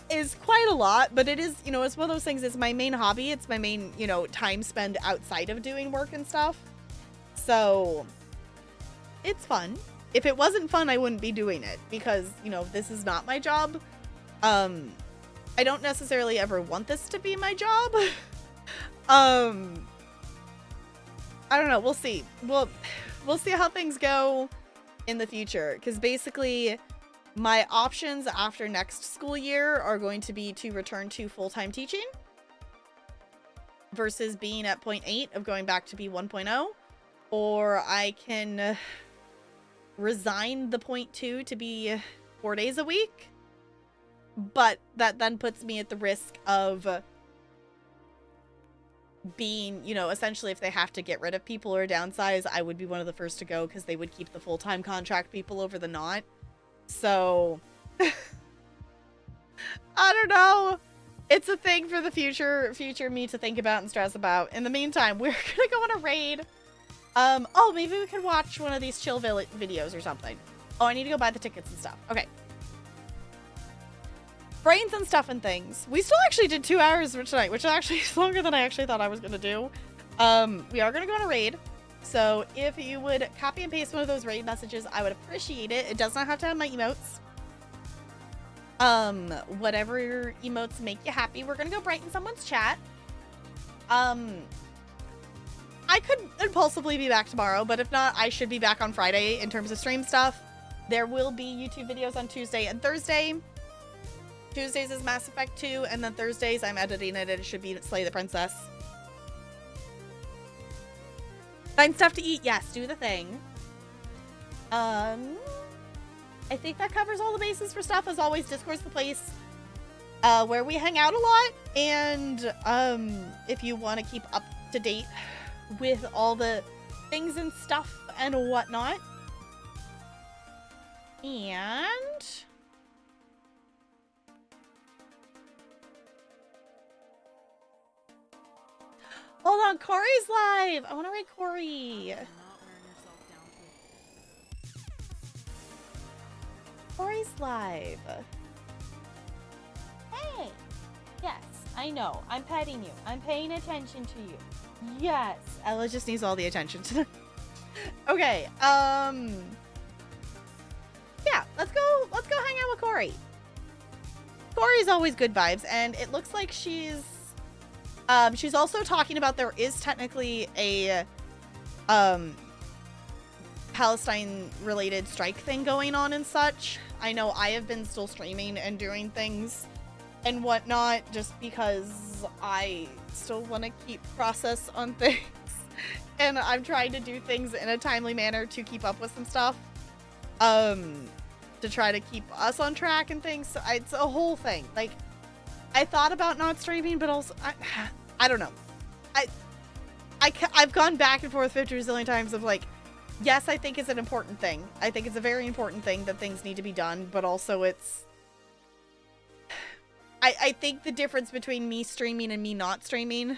is quite a lot, but it is, you know, it's one of those things. It's my main hobby. It's my main, you know, time spent outside of doing work and stuff. So it's fun. If it wasn't fun, I wouldn't be doing it because, you know, this is not my job. I don't necessarily ever want this to be my job. I don't know. We'll see. We'll see how things go in the future, because basically my options after next school year are going to be to return to full-time teaching versus being at 0.8 of going back to be 1.0, or I can resign the 0.2 to be 4 days a week, but that then puts me at the risk of being, you know, essentially if they have to get rid of people or downsize, I would be one of the first to go because they would keep the full-time contract people over the not. So I don't know. It's a thing for the future me to think about and stress about. In the meantime, we're gonna go on a raid. Oh, maybe we could watch one of these chill videos or something. Oh, I need to go buy the tickets and stuff. Okay. Brains and stuff and things. We still actually did 2 hours for tonight, which actually is longer than I actually thought I was gonna do. We are gonna go on a raid. So if you would copy and paste one of those raid messages, I would appreciate it. It does not have to have my emotes. Whatever emotes make you happy. We're gonna go brighten someone's chat. I could impulsively be back tomorrow, but if not, I should be back on Friday in terms of stream stuff. There will be YouTube videos on Tuesday and Thursday. Tuesdays is Mass Effect 2, and then Thursdays I'm editing it. It should be Slay the Princess. Find stuff to eat. Yes, do the thing. I think that covers all the bases for stuff. As always, Discord's the place where we hang out a lot. And if you want to keep up to date with all the things and stuff and whatnot. And hold on, Corey's live. I want to read Corey. Corey's live. Hey. Yes, I know. I'm petting you. I'm paying attention to you. Yes. Ella just needs all the attention tonight. Okay. Yeah, let's go hang out with Corey. Corey's always good vibes, and it looks like she's also talking about there is technically a Palestine related strike thing going on and such. I know I have been still streaming and doing things and whatnot just because I still want to keep process on things. And I'm trying to do things in a timely manner to keep up with some stuff. To try to keep us on track and things. So it's a whole thing. Like, I thought about not streaming, but also, I don't know. I've gone back and forth 50 zillion times of like, yes, I think it's an important thing. I think it's a very important thing that things need to be done, but also it's... I think the difference between me streaming and me not streaming,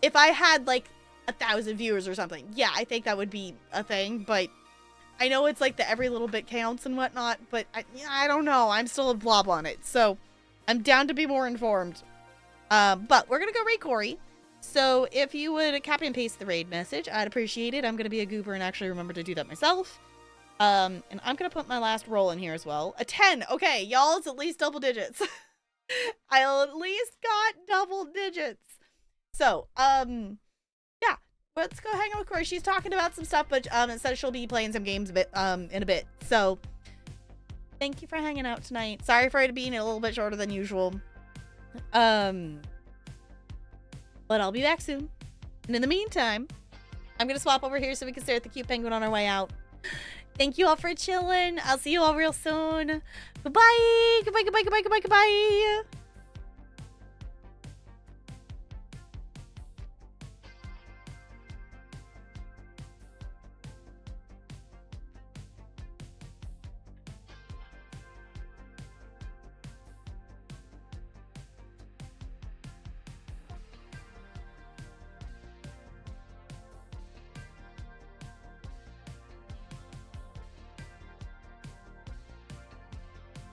if I had like 1,000 viewers or something, yeah, I think that would be a thing, but I know it's like the every little bit counts and whatnot, but I don't know. I'm still a blob on it. So I'm down to be more informed. But we're gonna go raid Corey. So if you would copy and paste the raid message, I'd appreciate it. I'm gonna be a goober and actually remember to do that myself. And I'm gonna put my last roll in here as well. A 10. Okay, y'all, it's at least double digits. I at least got double digits. So, yeah, let's go hang out with Corey. She's talking about some stuff, but it says she'll be playing some games a bit, in a bit. So, thank you for hanging out tonight. Sorry for it being a little bit shorter than usual. But I'll be back soon. And in the meantime, I'm gonna swap over here so we can stare at the cute penguin on our way out. Thank you all for chilling. I'll see you all real soon. Goodbye. Goodbye, goodbye, goodbye, goodbye, goodbye.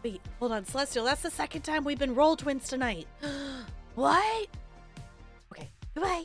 Wait, hold on, Celestial. That's the second time we've been roll twins tonight. What? Okay, goodbye.